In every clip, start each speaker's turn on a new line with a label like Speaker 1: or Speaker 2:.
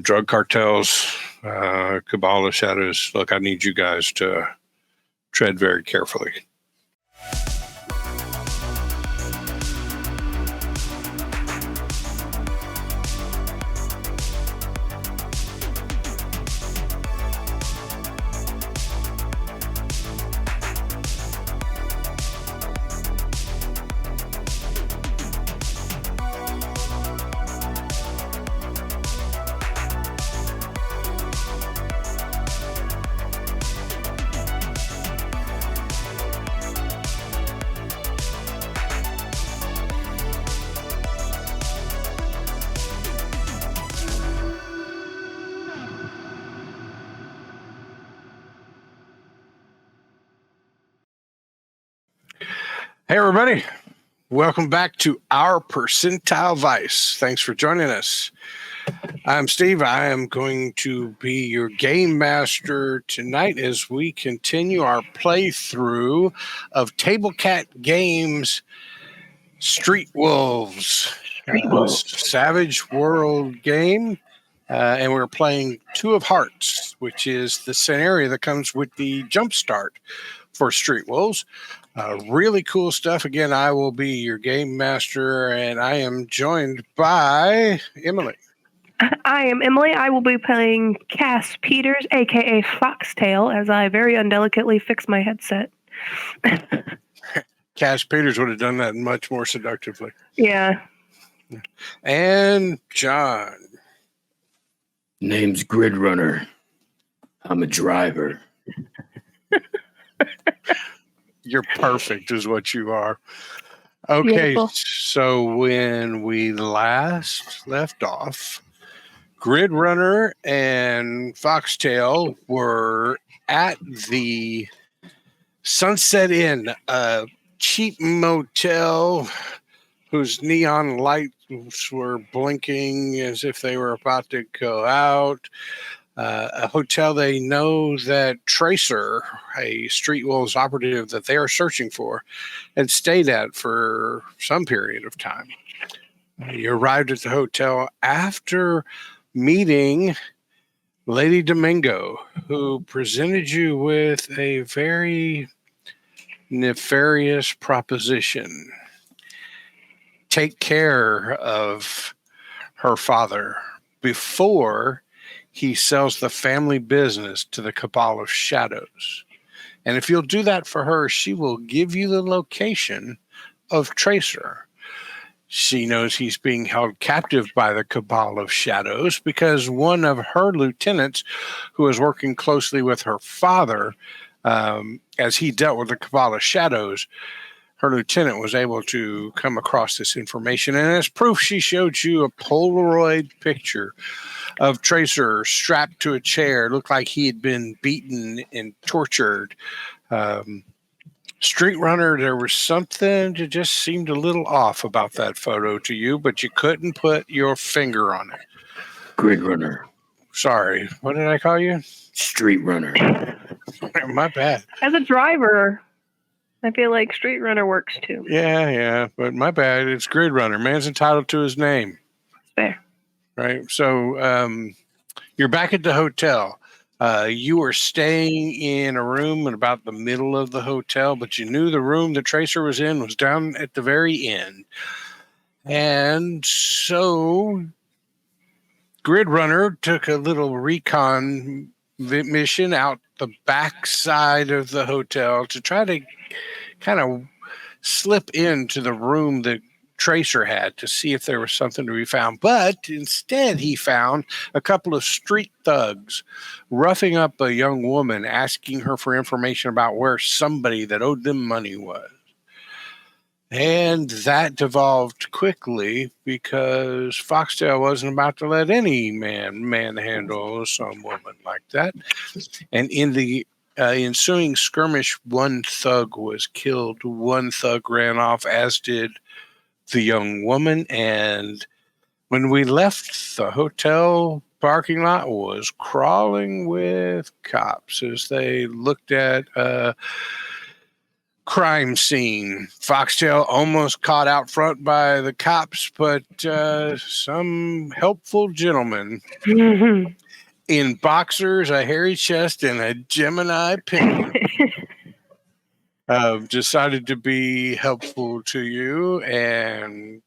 Speaker 1: drug cartels, cabal of shadows. Look, I need you guys to tread very carefully. Hey, everybody. Welcome back to our Percentile Vice. Thanks for joining us. I'm Steve. I am going to be your game master tonight as we continue our playthrough of Table Cat Games Street Wolves. Savage World game. And we're playing Two of Hearts, which is the scenario that comes with the jumpstart for Street Wolves. Really cool stuff. Again, I will be your game master, and I am joined by Emily.
Speaker 2: I am Emily. I will be playing Cass Peters, a.k.a. Foxtail, as I very undelicately fix my headset.
Speaker 1: Cass Peters would have done that much more seductively.
Speaker 2: Yeah.
Speaker 1: And John.
Speaker 3: Name's Grid Runner. I'm a driver.
Speaker 1: You're perfect is what you are. Okay, beautiful. So when we last left off, Grid Runner and Foxtail were at the Sunset Inn, a cheap motel whose neon lights were blinking as if they were about to go out. A hotel they know that Tracer, a Street Wolves operative that they are searching for, had stayed at for some period of time. You arrived at the hotel after meeting Lady Domingo, who presented you with a very nefarious proposition. Take care of her father before he sells the family business to the Cabal of Shadows. And if you'll do that for her, she will give you the location of Tracer. She knows he's being held captive by the Cabal of Shadows because one of her lieutenants, who is working closely with her father, as he dealt with the Cabal of Shadows, her lieutenant was able to come across this information. And as proof, she showed you a Polaroid picture of Tracer strapped to a chair. Looked like he had been beaten and tortured. Street Runner, there was something that just seemed a little off about that photo to you, but you couldn't put your finger on it.
Speaker 3: Grid Runner.
Speaker 1: Sorry, what did I call you?
Speaker 3: Street Runner.
Speaker 1: My bad.
Speaker 2: As a driver, I feel like Street Runner works too.
Speaker 1: Yeah, but my bad. It's Grid Runner. Man's entitled to his name.
Speaker 2: Fair.
Speaker 1: Right. So you're back at the hotel. You were staying in a room in about the middle of the hotel, but you knew the room the Tracer was in was down at the very end. And so Grid Runner took a little recon mission out the back side of the hotel to try to kind of slip into the room that Tracer had to see if there was something to be found. But instead, he found a couple of street thugs roughing up a young woman, asking her for information about where somebody that owed them money was. And that devolved quickly because Foxtail wasn't about to let any man manhandle some woman like that. And in the ensuing skirmish, one thug was killed. One thug ran off, as did the young woman. And when we left, the hotel parking lot was crawling with cops as they looked at crime scene. Foxtail almost caught out front by the cops, but some helpful gentleman in boxers, a hairy chest, and a Gemini pin decided to be helpful to you and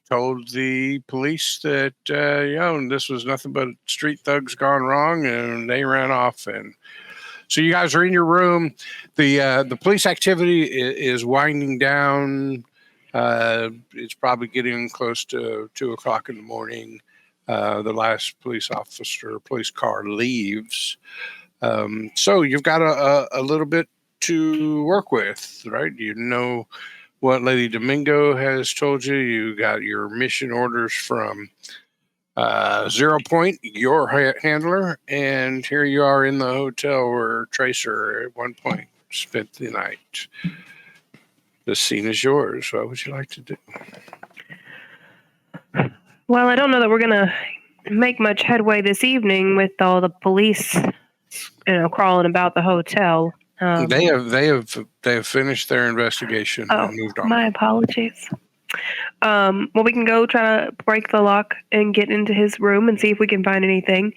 Speaker 1: told the police that this was nothing but street thugs gone wrong, and they ran off. And so you guys are in your room. The police activity is winding down. It's probably getting close to 2:00 in the morning. The last police car leaves. So you've got a little bit to work with, right? You know what Lady Domingo has told you. You got your mission orders from 0 Point, your handler, and here you are in the hotel where Tracer at one point spent the night. The scene is yours. What would you like to do?
Speaker 2: Well, I don't know that we're going to make much headway this evening with all the police, crawling about the hotel.
Speaker 1: They have finished their investigation and moved on.
Speaker 2: My apologies. Well, we can go try to break the lock and get into his room and see if we can find anything.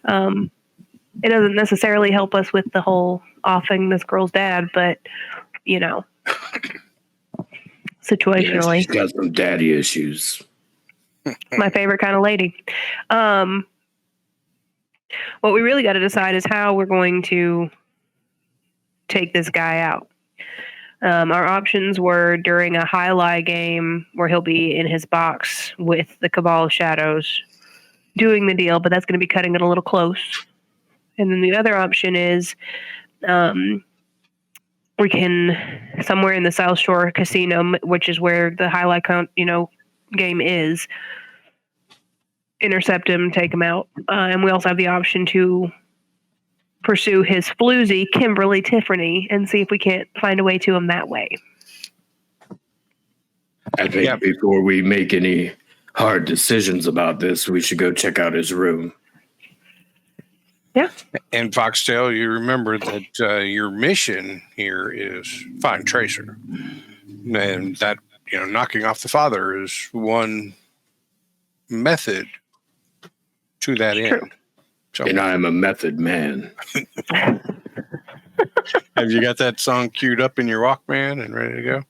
Speaker 2: It doesn't necessarily help us with the whole offing this girl's dad, but situationally,
Speaker 3: she's got some daddy issues.
Speaker 2: My favorite kind of lady. What we really got to decide is how we're going to take this guy out. Our options were during a highlight game where he'll be in his box with the Cabal of Shadows doing the deal, but that's going to be cutting it a little close. And then the other option is we can, somewhere in the South Shore Casino, which is where the highlight game is, intercept him, take him out. And we also have the option to pursue his floozy, Kimberly Tiffany, and see if we can't find a way to him that way.
Speaker 3: I think before we make any hard decisions about this, we should go check out his room.
Speaker 2: Yeah.
Speaker 1: And Foxtail, you remember that your mission here is find Tracer. And that, knocking off the father is one method to that end.
Speaker 2: True.
Speaker 1: So,
Speaker 3: and I'm a method man.
Speaker 1: have you got that song queued up in your Walkman and ready to go?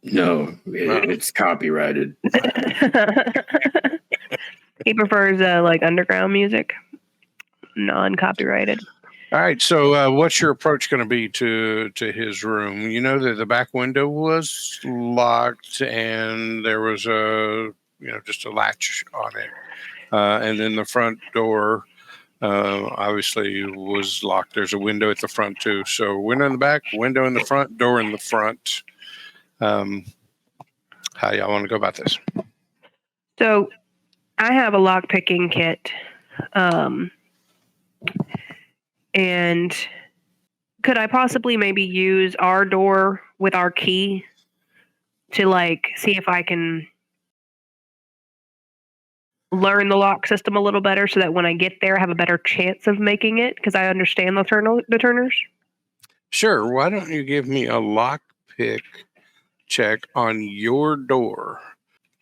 Speaker 3: No, it's copyrighted.
Speaker 2: He prefers underground music, non-copyrighted.
Speaker 1: All right. So what's your approach going to be to his room? You know that the back window was locked and there was just a latch on it. And then the front door obviously was locked. There's a window at the front too. So window in the back, window in the front, door in the front. How y'all want to go about this?
Speaker 2: So I have a lock picking kit. And could I possibly maybe use our door with our key to see if I can learn the lock system a little better so that when I get there I have a better chance of making it because I understand the turners?
Speaker 1: Sure. Why don't you give me a lock pick check on your door?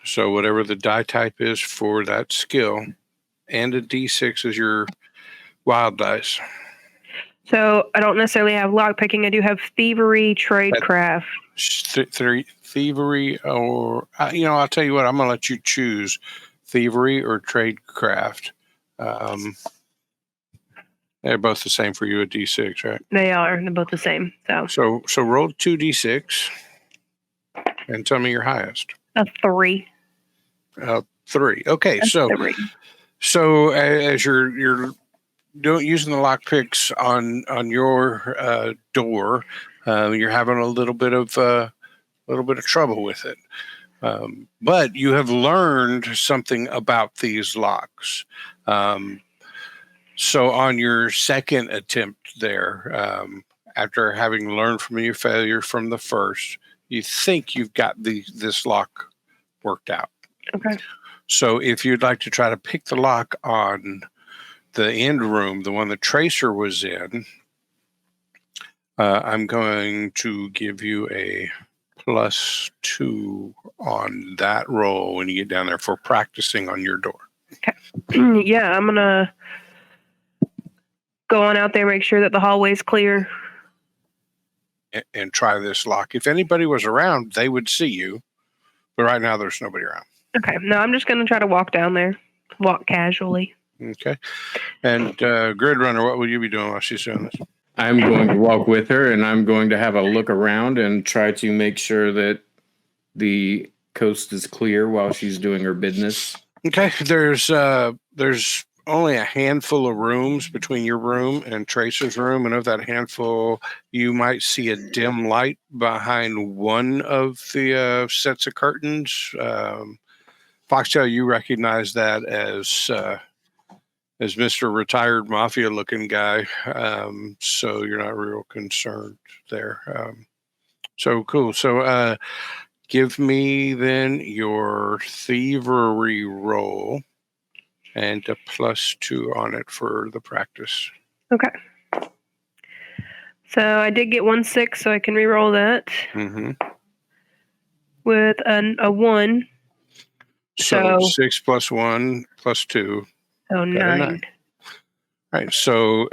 Speaker 1: So whatever the die type is for that skill, and a D6 is your wild dice.
Speaker 2: So I don't necessarily have lock picking. I do have thievery, tradecraft.
Speaker 1: Thievery, or I'll tell you what. I'm going to let you choose thievery or tradecraft. They're both the same for you at D6, right?
Speaker 2: They are. They're both the same.
Speaker 1: So roll 2D6 and tell me your highest.
Speaker 2: A 3.
Speaker 1: 3. Okay, so
Speaker 2: 3.
Speaker 1: So as you're using the lock picks on your door, you're having a little bit of trouble with it. But you have learned something about these locks. So on your second attempt there, after having learned from your failure from the first, you think you've got this lock worked out.
Speaker 2: Okay.
Speaker 1: So if you'd like to try to pick the lock on the end room, the one the Tracer was in, I'm going to give you a +2 on that roll when you get down there for practicing on your door.
Speaker 2: Okay. Yeah, I'm going to go on out there, make sure that the hallway's clear.
Speaker 1: And try this lock. If anybody was around, they would see you. But right now, there's nobody around.
Speaker 2: Okay. No, I'm just going to try to walk down there. Walk casually.
Speaker 1: Okay. And Grid Runner, what will you be doing while she's doing this?
Speaker 3: I'm going to walk with her, and I'm going to have a look around and try to make sure that the coast is clear while she's doing her business.
Speaker 1: Okay. There's only a handful of rooms between your room and Tracer's room, and of that handful, you might see a dim light behind one of the sets of curtains. Foxtail, you recognize that as Mr. Retired Mafia-looking guy, so you're not real concerned there. So cool. So give me then your thievery roll. And a +2 on it for the practice.
Speaker 2: Okay. So I did get 1 6, so I can re-roll that.
Speaker 1: Mm-hmm.
Speaker 2: With a 1.
Speaker 1: So 6 + 1 + 2.
Speaker 2: Oh, 9.
Speaker 1: All right. So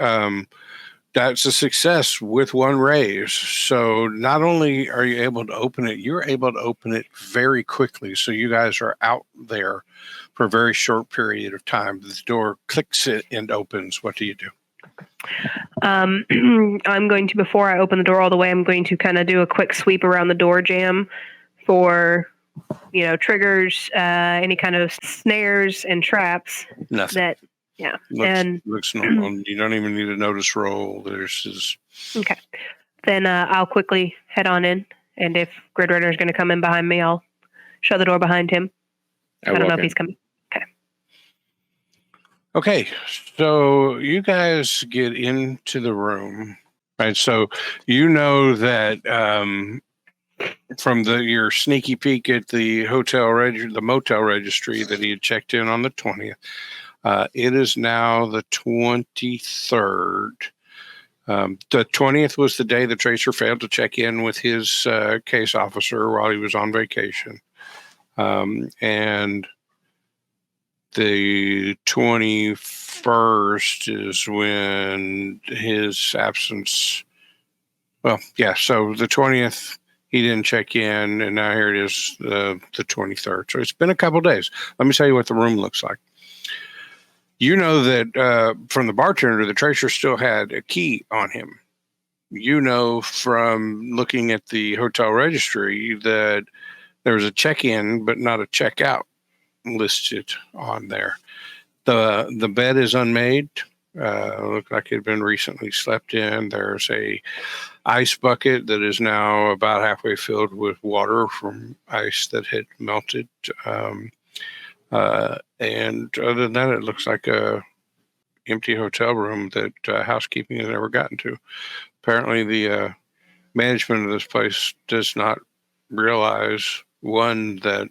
Speaker 1: that's a success with 1 raise. So not only are you able to open it, you're able to open it very quickly. So you guys are out there for a very short period of time. The door clicks it and opens. What do you do?
Speaker 2: I'm going to, before I open the door all the way, I'm going to kind of do a quick sweep around the door jamb for, triggers, any kind of snares and traps.
Speaker 1: Nothing. Looks normal. You don't even need a notice roll.
Speaker 2: Okay. Then I'll quickly head on in, and if Grid Runner is going to come in behind me, I'll shut the door behind him. I don't know if he's coming.
Speaker 1: Okay, so you guys get into the room, right? So you know that from your sneaky peek at the the motel registry that he had checked in on the 20th. It is now the 23rd. The 20th was the day the Tracer failed to check in with his case officer while he was on vacation. And the 21st is when his absence. Well, yeah. So the 20th, he didn't check in, and now here it is, the 23rd. So it's been a couple days. Let me tell you what the room looks like. You know that from the bartender, the Tracer still had a key on him. You know from looking at the hotel registry that there was a check-in, but not a check-out listed on there. The bed is unmade. Looked like it had been recently slept in. There's a ice bucket that is now about halfway filled with water from ice that had melted. And other than that, it looks like a empty hotel room that housekeeping has never gotten to. Apparently, the management of this place does not realize, one, that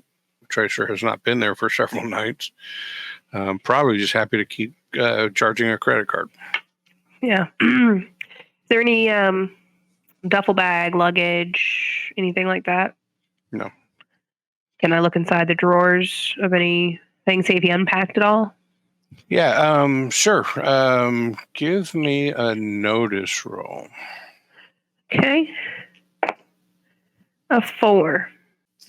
Speaker 1: Tracer has not been there for several nights. Probably just happy to keep charging a credit card.
Speaker 2: Yeah. Is there any duffel bag, luggage, anything like that?
Speaker 1: No.
Speaker 2: Can I look inside the drawers of anything, see if he unpacked it all?
Speaker 1: Yeah, sure. Give me a notice roll.
Speaker 2: Okay. A 4.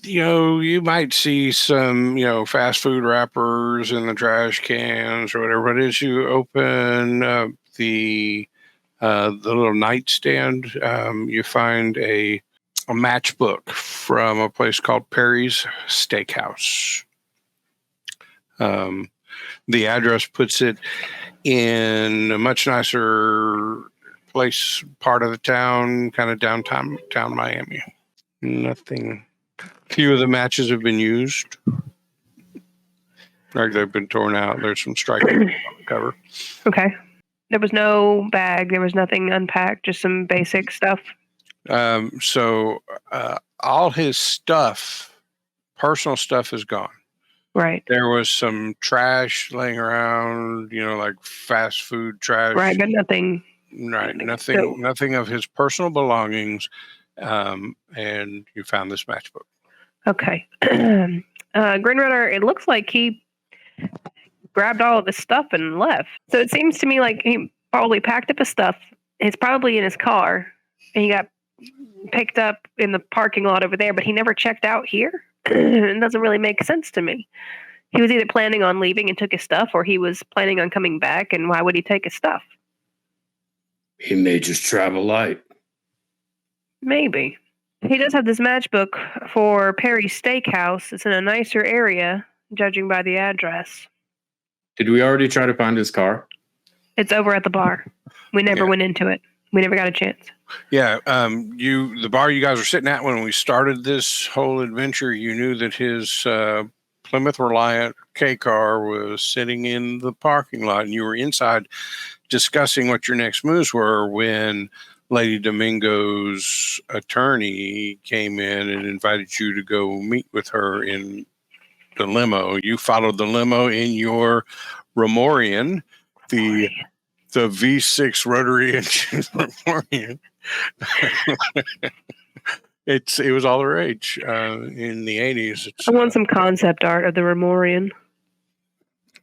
Speaker 1: You might see some, fast food wrappers in the trash cans or whatever. But as you open up the little nightstand, you find a matchbook from a place called Perry's Steakhouse. The address puts it in a much nicer part of the town, kind of downtown Miami. Nothing. Few of the matches have been used. Like they've been torn out. There's some striking on the cover.
Speaker 2: Okay. There was no bag. There was nothing unpacked. Just some basic stuff.
Speaker 1: So all his stuff, personal stuff, is gone.
Speaker 2: Right.
Speaker 1: There was some trash laying around, like fast food trash.
Speaker 2: Right, but nothing
Speaker 1: Right.
Speaker 2: So-
Speaker 1: Nothing of his personal belongings. And you found this matchbook.
Speaker 2: Okay. Grinrunner, it looks like he grabbed all of his stuff and left. So it seems to me like he probably packed up his stuff. It's probably in his car, and he got picked up in the parking lot over there, but he never checked out here. It doesn't really make sense to me. He was either planning on leaving and took his stuff, or he was planning on coming back, and why would he take his stuff?
Speaker 3: He may just travel light.
Speaker 2: Maybe. He does have this matchbook for Perry's Steakhouse. It's in a nicer area, judging by the address.
Speaker 3: Did we already try to find his car?
Speaker 2: It's over at the bar. We never went into it. We never got a chance.
Speaker 1: Yeah. The bar you guys were sitting at when we started this whole adventure, you knew that his Plymouth Reliant K car was sitting in the parking lot, and you were inside discussing what your next moves were when Lady Domingo's attorney came in and invited you to go meet with her in the limo. You followed the limo in your Remorian, the V6 rotary engine Remorian. It was all the rage in the 80s.
Speaker 2: I want some concept art of the Remorian.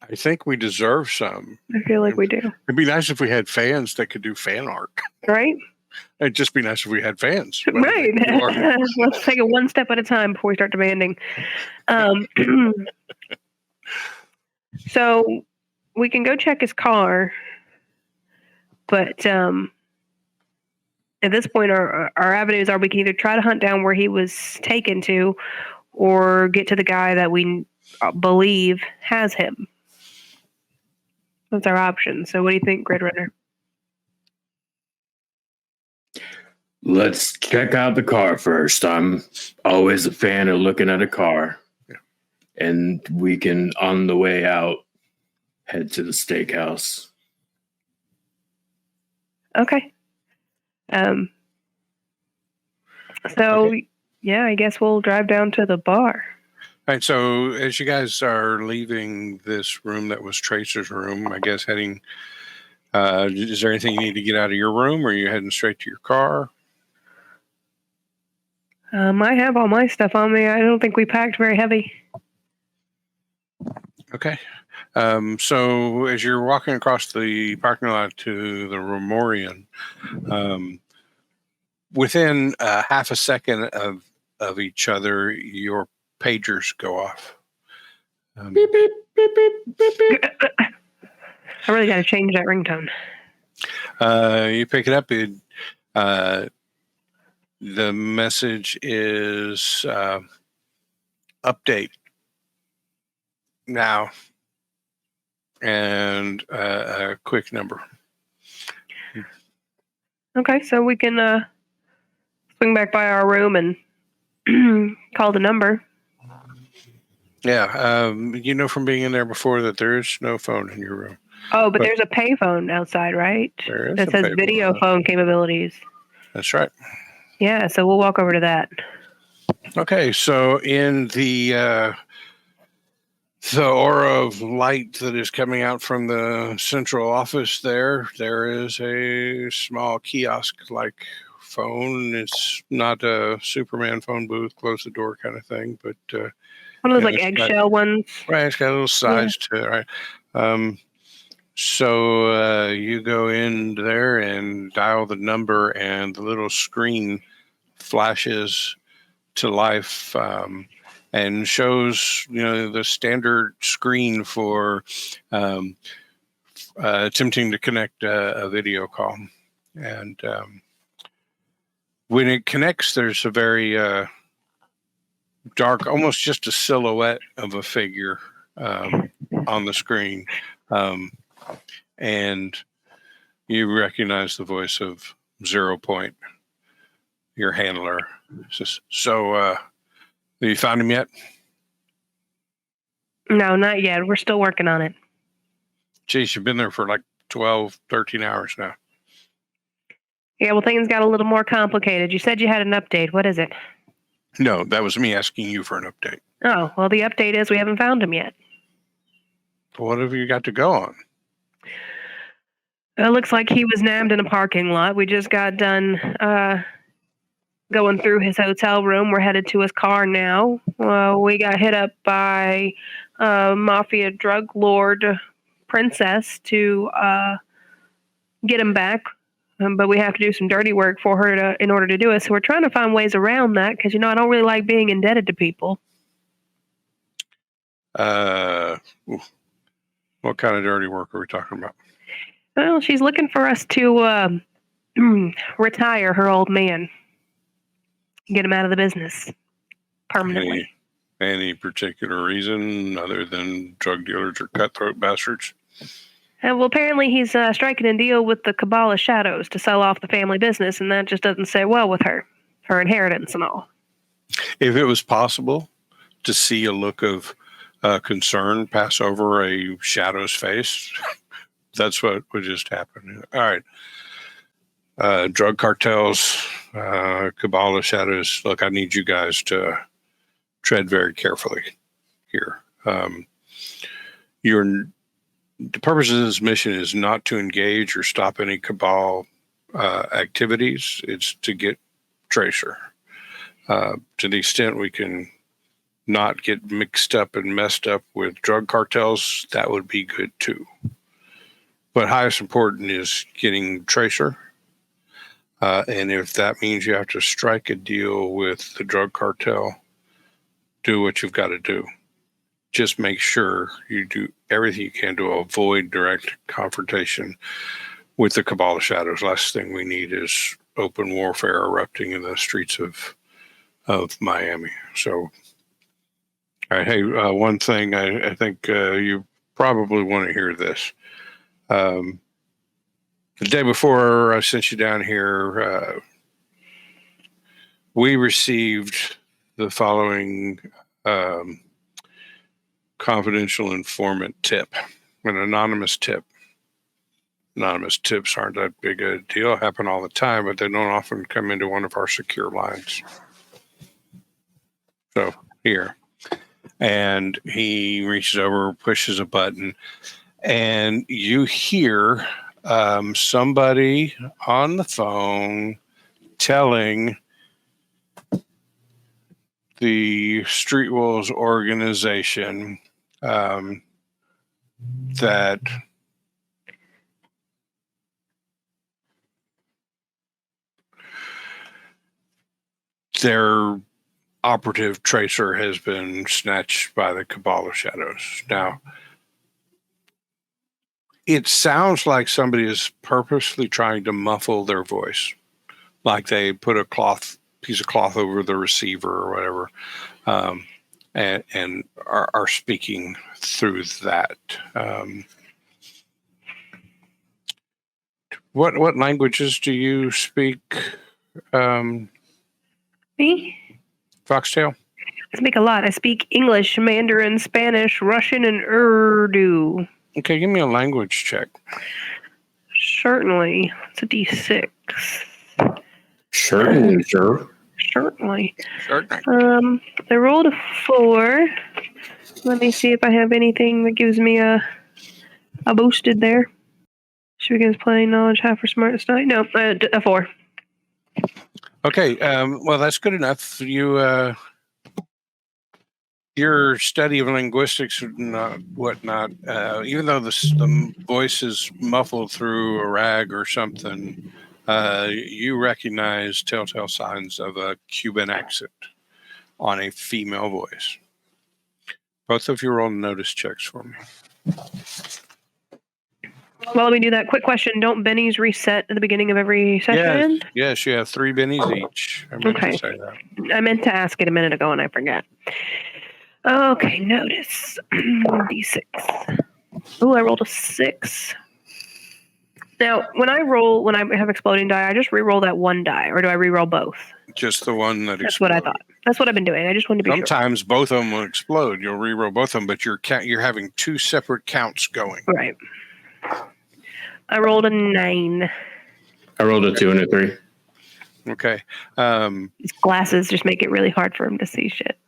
Speaker 1: I think we deserve some.
Speaker 2: I feel like we do.
Speaker 1: It'd be nice if we had fans that could do fan art.
Speaker 2: Right?
Speaker 1: It'd just be nice if we had fans.
Speaker 2: Right. Let's take it one step at a time before we start demanding. So we can go check his car, but at this point, our avenues are we can either try to hunt down where he was taken to, or get to the guy that we believe has him. That's our option. So what do you think, Gridrunner?
Speaker 3: Let's check out the car first. I'm always a fan of looking at a car.
Speaker 1: Yeah.
Speaker 3: And we can, on the way out, head to the steakhouse.
Speaker 2: Okay. Yeah, I guess we'll drive down to the bar.
Speaker 1: All right, so as you guys are leaving this room that was Tracer's room, I guess heading, is there anything you need to get out of your room, or are you heading straight to your car?
Speaker 2: I have all my stuff on me. I don't think we packed very heavy.
Speaker 1: Okay. So as you're walking across the parking lot to the Remorian, within half a second of each other, your pagers go off.
Speaker 3: Beep, beep, beep, beep, beep, beep.
Speaker 2: I really got to change that ringtone.
Speaker 1: You pick it up. The message is update now, and a quick number.
Speaker 2: Okay, so we can swing back by our room and call the number.
Speaker 1: Yeah, you know from being in there before that there is no phone in your room.
Speaker 2: Oh, but there's a payphone outside, right?
Speaker 1: There is
Speaker 2: that
Speaker 1: a
Speaker 2: says
Speaker 1: payphone.
Speaker 2: video phone capabilities.
Speaker 1: That's right.
Speaker 2: Yeah, so we'll walk over to that.
Speaker 1: Okay, so in the aura of light that is coming out from the central office there is a small kiosk-like phone. It's not a Superman phone booth, close the door kind of thing, but
Speaker 2: One of those like eggshell ones.
Speaker 1: right, it's got a little size to it, right? So you go in there and dial the number, and the little screen flashes to life and shows, the standard screen for attempting to connect a video call. And when it connects, there's a very dark, almost just a silhouette of a figure on the screen. And you recognize the voice of 0 Point, your handler. So, have you found him yet?
Speaker 2: No, not yet. We're still working on it.
Speaker 1: Geez, you've been there for like 12, 13 hours now.
Speaker 2: Yeah, well, things got a little more complicated. You said you had an update. What is it?
Speaker 1: No, that was me asking you for an update.
Speaker 2: Oh, well, the update is we haven't found him yet.
Speaker 1: What have you got to go on?
Speaker 2: It looks like he was nabbed in a parking lot. We just got done going through his hotel room. We're headed to his car now. We got hit up by mafia drug lord princess to get him back. But we have to do some dirty work for her in order to do it. So we're trying to find ways around that because, I don't really like being indebted to people.
Speaker 1: What kind of dirty work are we talking about?
Speaker 2: Well, she's looking for us to retire her old man. Get him out of the business permanently.
Speaker 1: Any particular reason other than drug dealers or cutthroat bastards?
Speaker 2: Well, apparently he's striking a deal with the Cabal of Shadows to sell off the family business, and that just doesn't sit well with her inheritance and all.
Speaker 1: If it was possible to see a look of concern pass over a Shadow's face, that's what would just happen. All right. Drug cartels, Cabal of Shadows. Look, I need you guys to tread very carefully here. The purpose of this mission is not to engage or stop any Cabal activities. It's to get Tracer. To the extent we can not get mixed up and messed up with drug cartels, that would be good too. But highest important is getting Tracer. And if that means you have to strike a deal with the drug cartel, do what you've got to do. Just make sure you do everything you can to avoid direct confrontation with the Cabal of Shadows. Last thing we need is open warfare erupting in the streets of Miami. So, all right, hey, one thing I think you probably want to hear this. The day before I sent you down here, we received the following confidential informant tip, an anonymous tip. Anonymous tips aren't that big a deal, happen all the time, but they don't often come into one of our secure lines. So here, and he reaches over, pushes a button, and you hear somebody on the phone telling the Street Wolves organization that their operative Tracer has been snatched by the Cabal of Shadows. Now, it sounds like somebody is purposely trying to muffle their voice, like they put a piece of cloth over the receiver or whatever, and are speaking through that. What languages do you speak?
Speaker 2: Me?
Speaker 1: Foxtail?
Speaker 2: I speak a lot. I speak English, Mandarin, Spanish, Russian, and Urdu.
Speaker 1: Okay, give me a language check.
Speaker 2: Certainly. It's a D6.
Speaker 3: Certainly, sir.
Speaker 2: Certainly.
Speaker 1: Certainly.
Speaker 2: I rolled a 4. Let me see if I have anything that gives me a boosted there. She begins playing knowledge half her smartest night. No, a 4.
Speaker 1: Okay, well, that's good enough. Your study of linguistics and whatnot, even though the voice is muffled through a rag or something, you recognize telltale signs of a Cuban accent on a female voice. Both of you roll notice checks for me.
Speaker 2: While we do that, quick question. Don't bennies reset at the beginning of every session?
Speaker 1: Yes, you have 3 bennies each. I meant to say that.
Speaker 2: I meant to ask it a minute ago and I forgot. Okay, notice. D6. Oh, I rolled a 6. Now, when I have exploding die, I just re-roll that one die, or do I re-roll both?
Speaker 1: Just the one that
Speaker 2: That's
Speaker 1: exploded.
Speaker 2: what I thought. That's what I've been doing. I just wanted to be
Speaker 1: Sometimes both of them will explode. You'll re-roll both of them, but you're having 2 separate counts going.
Speaker 2: Right. I rolled a 9.
Speaker 3: I rolled a 2 and a 3.
Speaker 1: Okay.
Speaker 2: His glasses just make it really hard for him to see shit.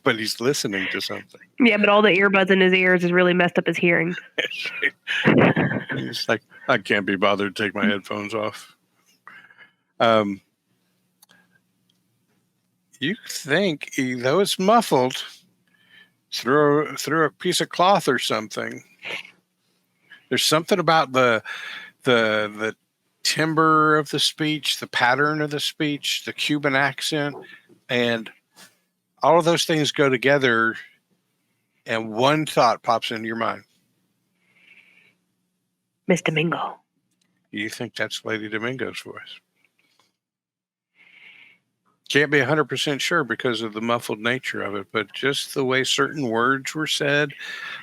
Speaker 1: But he's listening to something.
Speaker 2: Yeah, but all the earbuds in his ears has really messed up his hearing.
Speaker 1: He's like, I can't be bothered to take my headphones off. You think, though it's muffled, through a piece of cloth or something. There's something about the timbre of the speech, the pattern of the speech, the Cuban accent, and all of those things go together, and one thought pops into your mind.
Speaker 2: Miss Domingo.
Speaker 1: You think that's Lady Domingo's voice. Can't be 100% sure because of the muffled nature of it, but just the way certain words were said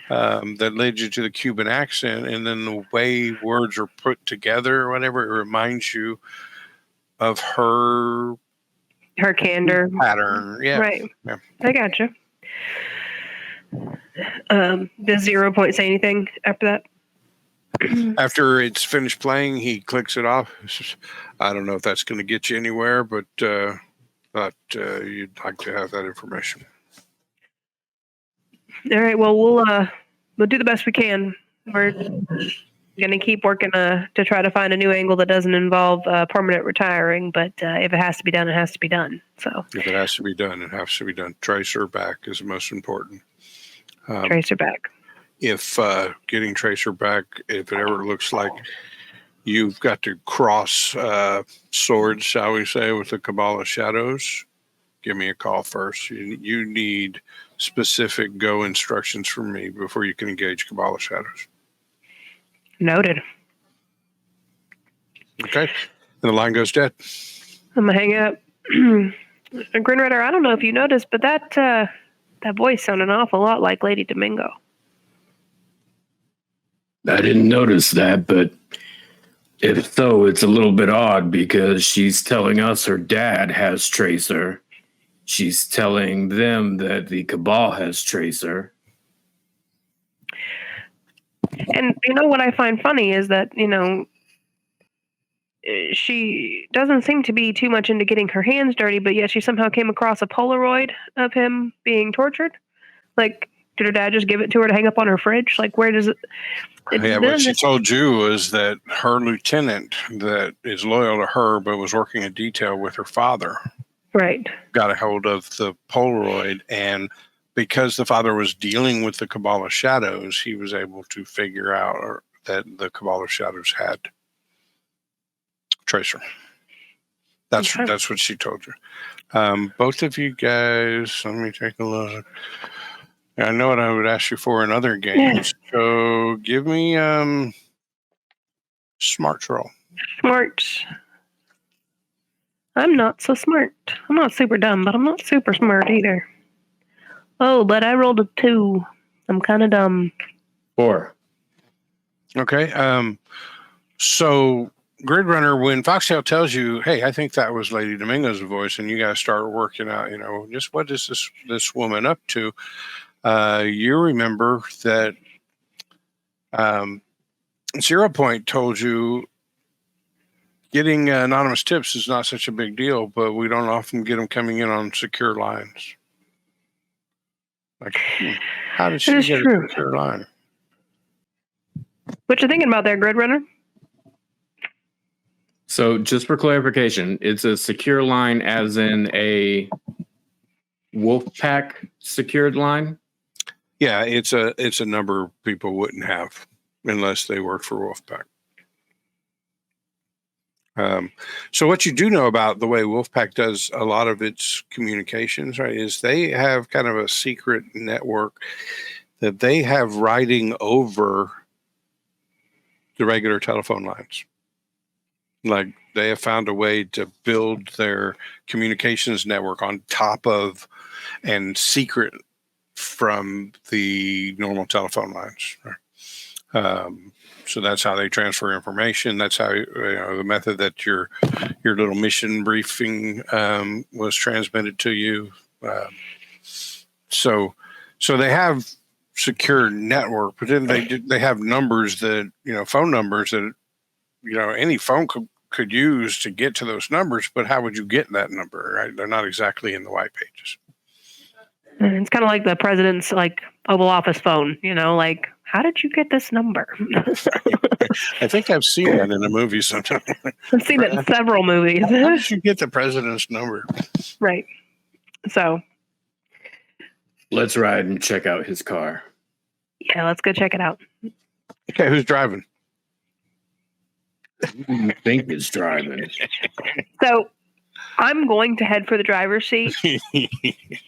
Speaker 1: that led you to the Cuban accent, and then the way words are put together or whatever, it reminds you of her
Speaker 2: candor
Speaker 1: pattern. Yeah.
Speaker 2: Right.
Speaker 1: Yeah.
Speaker 2: I gotcha. Does 0 Point say anything after that?
Speaker 1: After it's finished playing, he clicks it off. I don't know if that's going to get you anywhere, but you'd like to have that information.
Speaker 2: All right. Well, we'll do the best we can. We're going to keep working to try to find a new angle that doesn't involve permanent retiring. But if it has to be done, it has to be done. So
Speaker 1: if it has to be done, it has to be done. Tracer back is the most important.
Speaker 2: Tracer back.
Speaker 1: If getting Tracer back, if it ever looks like you've got to cross swords, shall we say, with the Cabal of Shadows, give me a call first. You need specific go instructions from me before you can engage Cabal of Shadows.
Speaker 2: Noted.
Speaker 1: Okay. And the line goes dead.
Speaker 2: I'm going to hang up. Grinrider, I don't know if you noticed, but that voice sounded an awful lot like Lady Domingo.
Speaker 3: I didn't notice that, but if so, it's a little bit odd because she's telling us her dad has Tracer. She's telling them that the Cabal has Tracer.
Speaker 2: And what I find funny is that, she doesn't seem to be too much into getting her hands dirty, but yet she somehow came across a Polaroid of him being tortured. Like, did her dad just give it to her to hang up on her fridge? Like, where does it...
Speaker 1: Yeah, what she told you was that her lieutenant that is loyal to her but was working in detail with her father got a hold of the Polaroid, and because the father was dealing with the Cabal of Shadows, he was able to figure out that the Cabal of Shadows had Tracer. That's what she told you. Both of you guys, let me take a look. I know what I would ask you for in other games. So give me smarts roll.
Speaker 2: Smarts. I'm not so smart. I'm not super dumb, but I'm not super smart either. Oh, but I rolled a 2. I'm kind of dumb.
Speaker 3: 4.
Speaker 1: Okay. So Grid Runner, when Foxtail tells you, hey, I think that was Lady Domingo's voice, and you guys start working out, just what is this woman up to? You remember that 0 Point told you getting anonymous tips is not such a big deal, but we don't often get them coming in on secure lines. Like, how did she get a secure line?
Speaker 2: What you thinking about there, Grid Runner?
Speaker 3: So just for clarification, it's a secure line as in a Wolfpack secured line?
Speaker 1: Yeah, it's a number people wouldn't have unless they work for Wolfpack. So what you do know about the way Wolfpack does a lot of its communications, right, is they have kind of a secret network that they have riding over the regular telephone lines. Like, they have found a way to build their communications network on top of and secret from the normal telephone lines. So that's how they transfer information. That's how the method that your little mission briefing was transmitted to you. So they have secure network, but then they have numbers that phone numbers that any phone could use to get to those numbers, but how would you get that number? Right? They're not exactly in the white pages.
Speaker 2: It's kind of like the president's like Oval Office phone, like, how did you get this number?
Speaker 1: I think I've seen that in a movie sometime.
Speaker 2: I've seen it in several movies.
Speaker 1: How did you get the president's number?
Speaker 2: Right. So
Speaker 3: let's ride and check out his car.
Speaker 2: Yeah, let's go check it out.
Speaker 1: Okay, who's driving?
Speaker 3: Who do you think is driving?
Speaker 2: So I'm going to head for the driver's seat.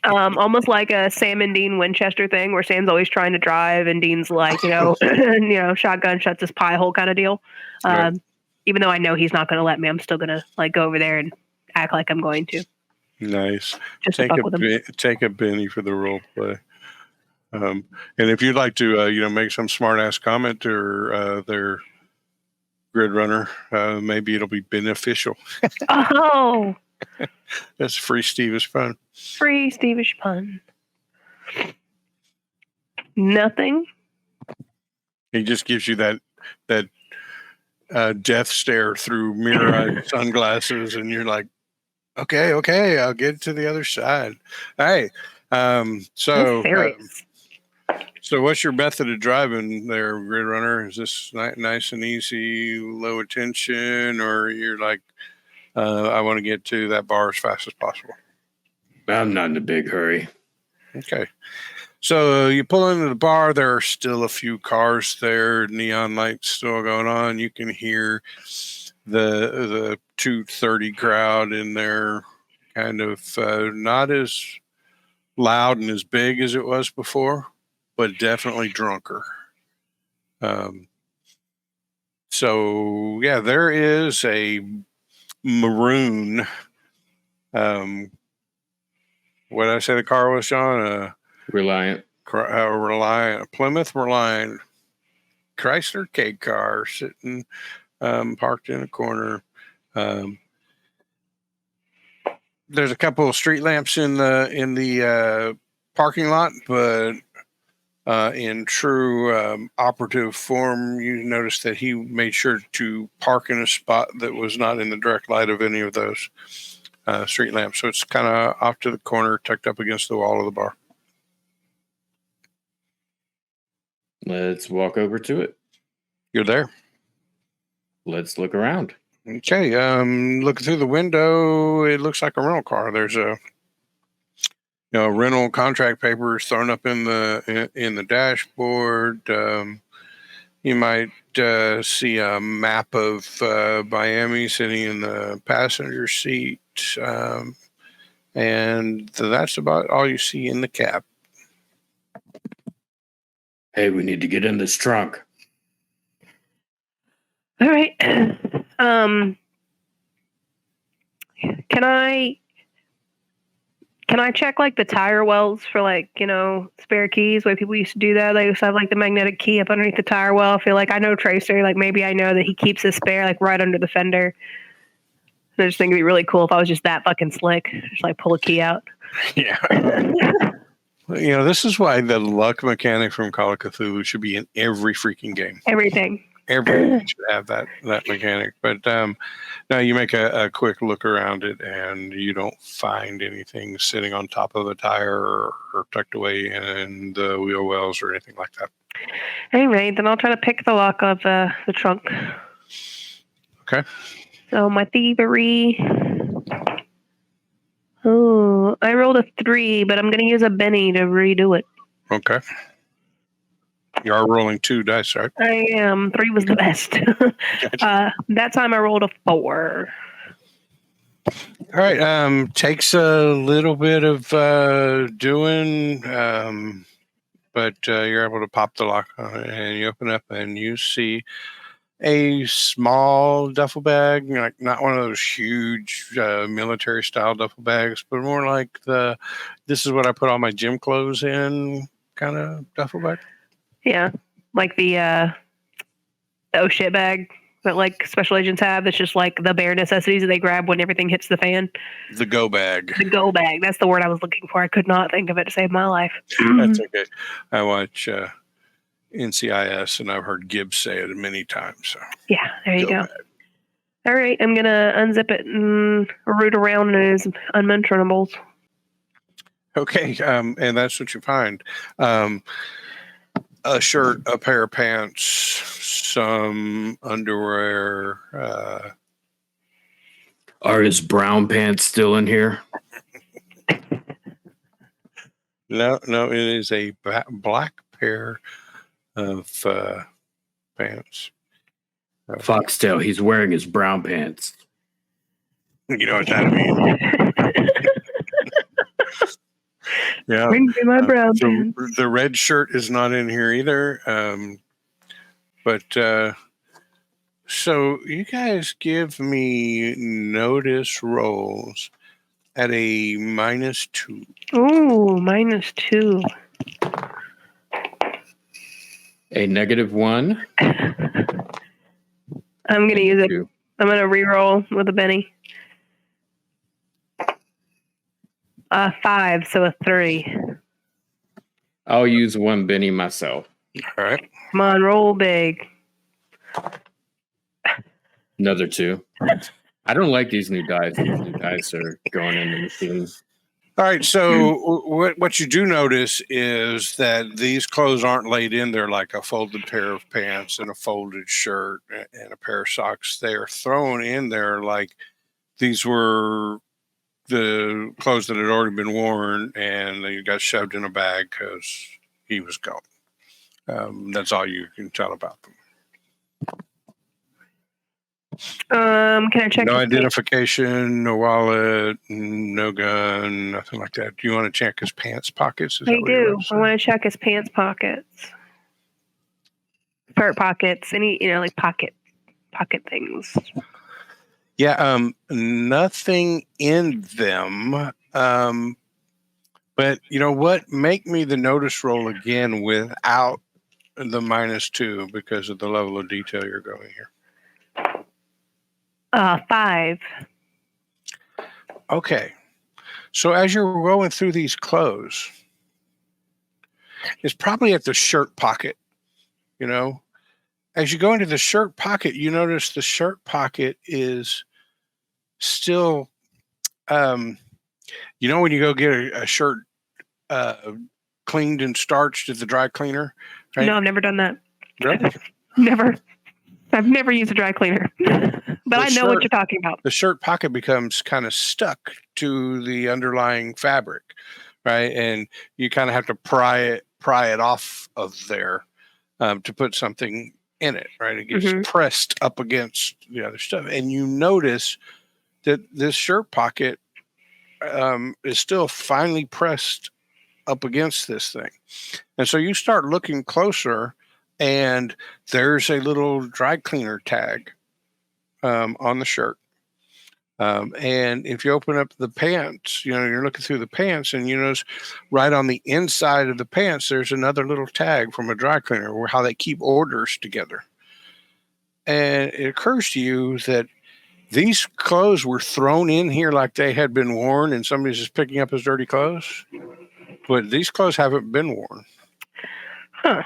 Speaker 2: Almost like a Sam and Dean Winchester thing where Sam's always trying to drive and Dean's like, shotgun shuts his pie hole kind of deal.
Speaker 1: Right.
Speaker 2: Even though I know he's not going to let me, I'm still going to like go over there and act like I'm going to.
Speaker 1: Nice.
Speaker 2: Just to fuck with him.
Speaker 1: Take a Benny for the role play. And if you'd like to, make some smart ass comment or their grid runner, maybe it'll be beneficial.
Speaker 2: Oh,
Speaker 1: That's free Stevish fun.
Speaker 2: free Stevish pun. Nothing.
Speaker 1: He just gives you that death stare through mirror-eyed sunglasses, and you're like, okay, I'll get to the other side. All right. So what's your method of driving there, Grid Runner? Is this nice and easy, low attention, or you're like, I want to get to that bar as fast as possible?
Speaker 3: I'm not in a big hurry.
Speaker 1: Okay. So you pull into the bar. There are still a few cars there. Neon lights still going on. You can hear the 2:30 crowd in there, kind of not as loud and as big as it was before, but definitely drunker. So yeah, there is a maroon. What did I say the car was, John?
Speaker 3: Reliant.
Speaker 1: Plymouth Reliant Chrysler K car sitting parked in a corner. There's a couple of street lamps in the parking lot, but in true operative form, you notice that he made sure to park in a spot that was not in the direct light of any of those street lamps. So it's kind of off to the corner, tucked up against the wall of the bar.
Speaker 3: Let's walk over to it.
Speaker 1: You're there.
Speaker 3: Let's look around.
Speaker 1: Okay. Looking through the window, it looks like a rental car. There's a rental contract papers thrown up in the dashboard. You might see a map of Miami sitting in the passenger seat, and that's about all you see in the cab.
Speaker 3: Hey, we need to get in this trunk.
Speaker 2: All right. Can I check like the tire wells for like, spare keys? The way people used to do that. They used to have like the magnetic key up underneath the tire well. I feel like I know Tracer. Like maybe I know that he keeps a spare like right under the fender. And I just think it'd be really cool if I was just that fucking slick. Just like pull a key out.
Speaker 1: Yeah. This is why the luck mechanic from Call of Cthulhu should be in every freaking game.
Speaker 2: Everything.
Speaker 1: Everyone should have that mechanic. But now you make a quick look around it, and you don't find anything sitting on top of a tire or tucked away in the wheel wells or anything like that.
Speaker 2: All right, then I'll try to pick the lock of the trunk.
Speaker 1: Okay.
Speaker 2: So my thievery. Oh, I rolled a 3, but I'm going to use a Benny to redo it.
Speaker 1: Okay. You are rolling 2 dice, right?
Speaker 2: I am. 3 was the best.
Speaker 1: Gotcha.
Speaker 2: That time I rolled a 4.
Speaker 1: All right. Takes a little bit of doing, but you're able to pop the lock on it, and you open up and you see a small duffel bag, like not one of those huge military style duffel bags, but more like this is what I put all my gym clothes in kind of duffel bag.
Speaker 2: Yeah, like the oh shit bag that like special agents have. That's just like the bare necessities that they grab when everything hits the fan.
Speaker 1: The go bag.
Speaker 2: The go bag. That's the word I was looking for. I could not think of it to save my life.
Speaker 1: That's okay. I watch NCIS, and I've heard Gibbs say it many times. So.
Speaker 2: Yeah, there you go.
Speaker 1: Bag.
Speaker 2: All right, I'm gonna unzip it and root around in his unmentionables.
Speaker 1: Okay, and that's what you find. A shirt, a pair of pants, some underwear.
Speaker 3: Are his brown pants still in here?
Speaker 1: No, it is a black pair of pants.
Speaker 3: Foxtail, he's wearing his brown pants.
Speaker 1: You know what that means? Yeah.
Speaker 2: Bring me my brown pants.
Speaker 1: The red shirt is not in here either. But so you guys give me notice rolls at a -2.
Speaker 2: Ooh, -2.
Speaker 3: A -1.
Speaker 2: I'm gonna use it. I'm gonna re-roll with a Benny. 5, so a 3.
Speaker 3: I'll use one Benny myself.
Speaker 1: All right.
Speaker 2: Come on, roll big.
Speaker 3: Another 2. I don't like these new dice. These new dice are going in the machine.
Speaker 1: All right. So what you do notice is that these clothes aren't laid in there like a folded pair of pants and a folded shirt and a pair of socks. They are thrown in there like these were the clothes that had already been worn, and they got shoved in a bag because he was gone. That's all you can tell about them.
Speaker 2: Can I check?
Speaker 1: No identification, no wallet, no gun, nothing like that. Do you want to check his pants pockets?
Speaker 2: I do. I want to check his pants pockets, shirt pockets, any like pocket things.
Speaker 1: Yeah, nothing in them. But you know what? Make me the notice roll again without the -2 because of the level of detail you're going here.
Speaker 2: 5.
Speaker 1: Okay. So as you're going through these clothes, it's probably at the shirt pocket, As you go into the shirt pocket, you notice the shirt pocket is still, when you go get a shirt cleaned and starched at the dry cleaner, right?
Speaker 2: No, I've never done that.
Speaker 1: Really?
Speaker 2: Never. I've never used a dry cleaner, but I know what you're talking about.
Speaker 1: The shirt pocket becomes kind of stuck to the underlying fabric, right? And you kind of have to pry it off of there to put something in it, right? It gets pressed up against the other stuff, and you notice that this shirt pocket is still finely pressed up against this thing, and so you start looking closer. And there's a little dry cleaner tag on the shirt. And if you open up the pants, you're looking through the pants and you notice right on the inside of the pants, there's another little tag from a dry cleaner where how they keep orders together. And it occurs to you that these clothes were thrown in here like they had been worn and somebody's just picking up his dirty clothes. But these clothes haven't been worn.
Speaker 2: Huh.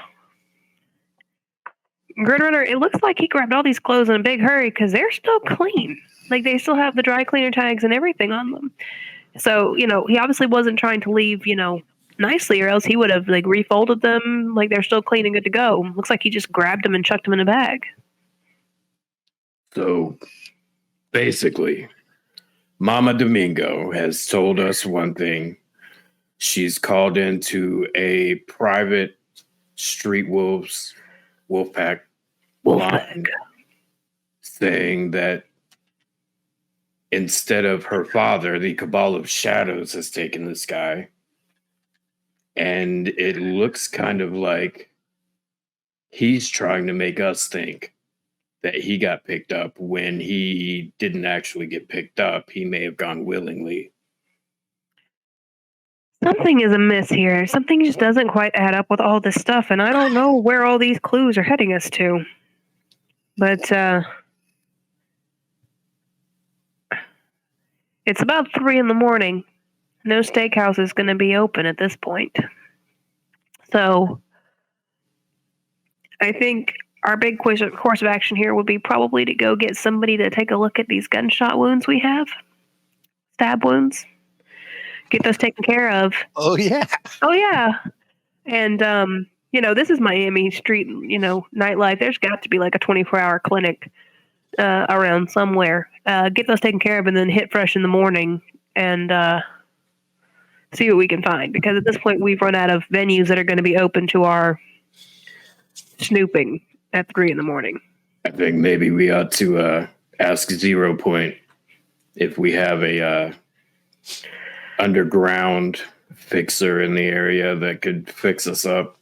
Speaker 2: Gridrunner, it looks like he grabbed all these clothes in a big hurry because they're still clean. Like they still have the dry cleaner tags and everything on them. So, he obviously wasn't trying to leave, nicely, or else he would have like refolded them like they're still clean and good to go. Looks like he just grabbed them and chucked them in a bag.
Speaker 3: So basically, Mama Domingo has told us one thing. She's called into a private Street Wolfpack line saying that instead of her father, the Cabal of Shadows has taken this guy. And it looks kind of like he's trying to make us think that he got picked up when he didn't actually get picked up. He may have gone willingly.
Speaker 2: Something is amiss here. Something just doesn't quite add up with all this stuff, and I don't know where all these clues are heading us to. But it's about 3 a.m. No steakhouse is going to be open at this point. So I think our big course of action here would be probably to go get somebody to take a look at these gunshot wounds we have, stab wounds, get those taken care of.
Speaker 1: Oh yeah.
Speaker 2: Oh yeah, and this is Miami street, nightlife. There's got to be like a 24-hour clinic around somewhere. Get those taken care of, and then hit fresh in the morning and see what we can find. Because at this point, we've run out of venues that are going to be open to our snooping at 3 a.m.
Speaker 3: I think maybe we ought to ask 0 Point if we have a underground fixer in the area that could fix us up.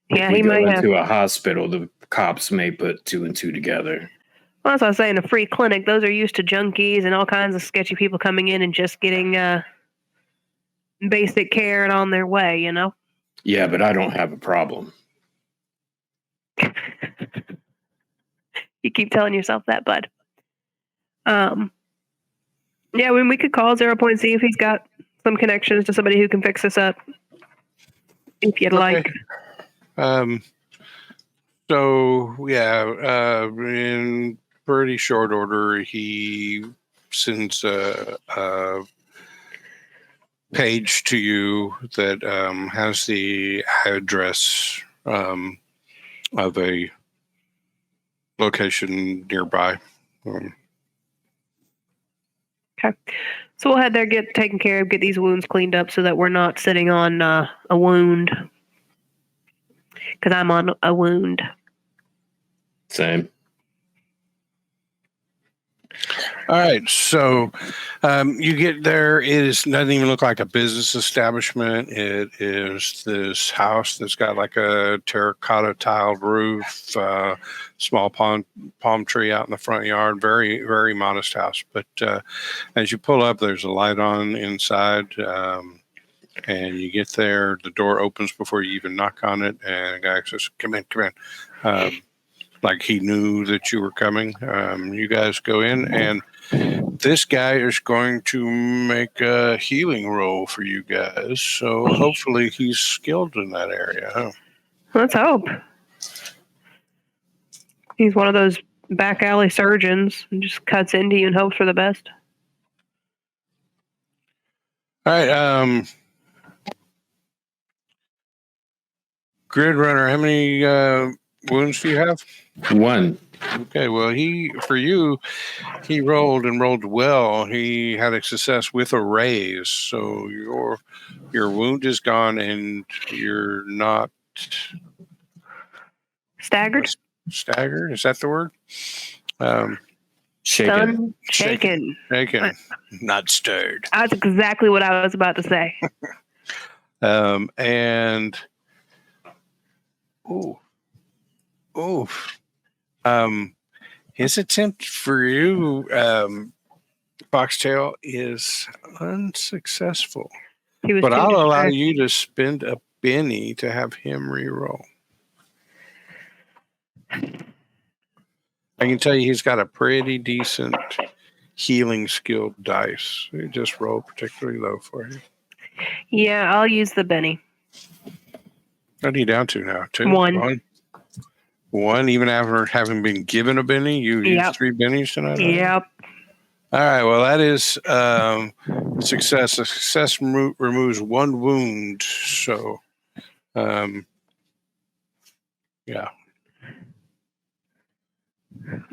Speaker 2: Yeah,
Speaker 3: if we
Speaker 2: he might
Speaker 3: go
Speaker 2: have.
Speaker 3: into a hospital, the cops may put 2 and 2 together.
Speaker 2: Well, that's what I was saying. A free clinic. Those are used to junkies and all kinds of sketchy people coming in and just getting basic care and on their way.
Speaker 3: Yeah, but I don't have a problem.
Speaker 2: You keep telling yourself that, bud. Yeah, when we could call 0 Point, see if he's got some connections to somebody who can fix this up. If you'd like.
Speaker 1: So yeah, in pretty short order, he sends a page to you that has the address of a location nearby.
Speaker 2: Okay. So we'll head there, get taken care of, get these wounds cleaned up so that we're not sitting on a wound. Because I'm on a wound.
Speaker 3: Same.
Speaker 1: All right, so you get there. It doesn't even look like a business establishment. It is this house that's got like a terracotta tiled roof, small palm tree out in the front yard. Very, very modest house. But as you pull up, there's a light on inside. And you get there, the door opens before you even knock on it, and a guy says, come in. Like he knew that you were coming. You guys go in, and this guy is going to make a healing roll for you guys. So hopefully he's skilled in that area. Huh?
Speaker 2: Let's hope. He's one of those back alley surgeons and just cuts into you and hopes for the best.
Speaker 1: All right. Grid Runner, how many wounds do you have?
Speaker 3: 1.
Speaker 1: Okay, well, he rolled well. He had a success with a raise, so your wound is gone, and you're not
Speaker 2: staggered.
Speaker 1: Staggered, is that the word?
Speaker 3: Shaken.
Speaker 2: Shaken.
Speaker 1: Not stirred.
Speaker 2: That's exactly what I was about to say.
Speaker 1: And his attempt for you, Foxtail, is unsuccessful. But I'll allow you to spend a penny to have him re-roll. I can tell you he's got a pretty decent healing skilled dice. It just rolled particularly low for you.
Speaker 2: Yeah, I'll use the Benny.
Speaker 1: What are you down to now? 2?
Speaker 2: 1.
Speaker 1: 1, even after having been given a Benny? You used 3 Bennies tonight?
Speaker 2: Yep.
Speaker 1: All right, well, that is success. A success removes 1 wound. So, yeah.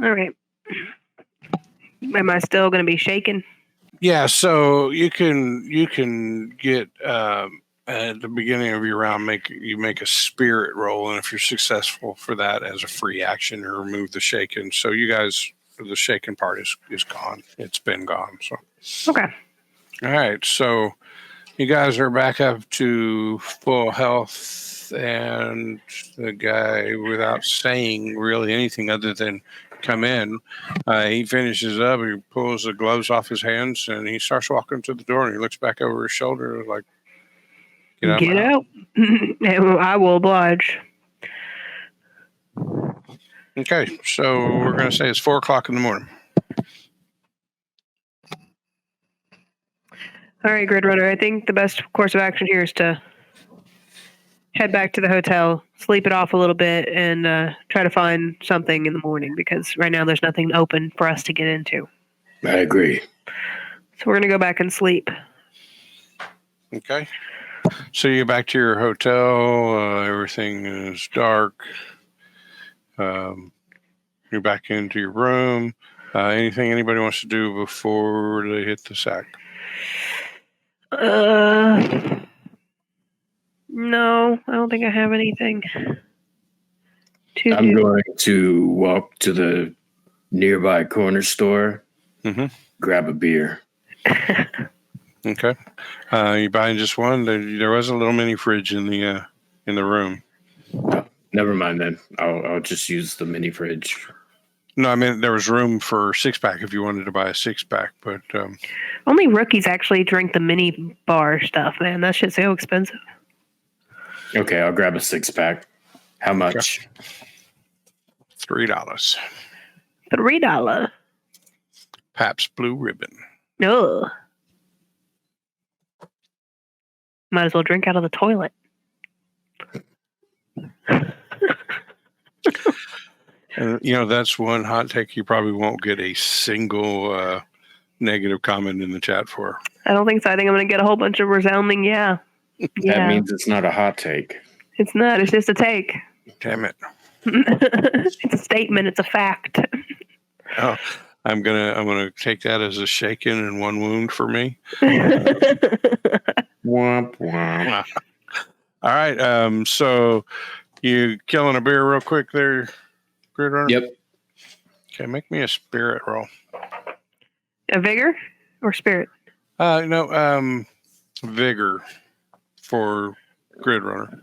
Speaker 2: All right. Am I still going to be shaken?
Speaker 1: Yeah, so you can get at the beginning of your round make a spirit roll, and if you're successful for that as a free action, or remove the shaken. So you guys, the shaken part is gone. It's been gone. So
Speaker 2: okay.
Speaker 1: All right, so you guys are back up to full health, and the guy, without saying really anything other than come in, he finishes up, he pulls the gloves off his hands, and he starts walking to the door, and he looks back over his shoulder like, get out.
Speaker 2: I will oblige.
Speaker 1: Okay, so we're going to say it's 4:00 in the morning.
Speaker 2: All right, Grid Runner, I think the best course of action here is to head back to the hotel, sleep it off a little bit, and try to find something in the morning because right now there's nothing open for us to get into.
Speaker 3: I agree.
Speaker 2: So we're going to go back and sleep.
Speaker 1: Okay. So you get back to your hotel. Everything is dark. You're back into your room. Anything anybody wants to do before they hit the sack?
Speaker 2: No, I don't think I have anything.
Speaker 3: I'm going to walk to the nearby corner store, grab a beer.
Speaker 1: Okay. You buying just one? There was a little mini fridge in the room.
Speaker 3: Oh, never mind then. I'll just use the mini fridge.
Speaker 1: No, I mean there was room for 6-pack if you wanted to buy a 6-pack, but
Speaker 2: only rookies actually drink the mini bar stuff, man. That shit's so expensive.
Speaker 3: Okay, I'll grab a 6-pack. How much?
Speaker 1: $3.
Speaker 2: $3.
Speaker 1: Pabst Blue Ribbon.
Speaker 2: No. Might as well drink out of the toilet.
Speaker 1: That's one hot take you probably won't get a single negative comment in the chat for.
Speaker 2: I don't think so. I think I'm going to get a whole bunch of resounding yeah.
Speaker 3: That means it's not a hot take.
Speaker 2: It's not. It's just a take.
Speaker 1: Damn it.
Speaker 2: It's a statement. It's a fact.
Speaker 1: Oh, I'm gonna take that as a shaken and one wound for me.
Speaker 3: Womp womp.
Speaker 1: All right. So you killing a beer real quick there, Grid Runner?
Speaker 3: Yep.
Speaker 1: Okay, make me a spirit roll.
Speaker 2: A vigor or spirit?
Speaker 1: No, vigor for Grid Runner.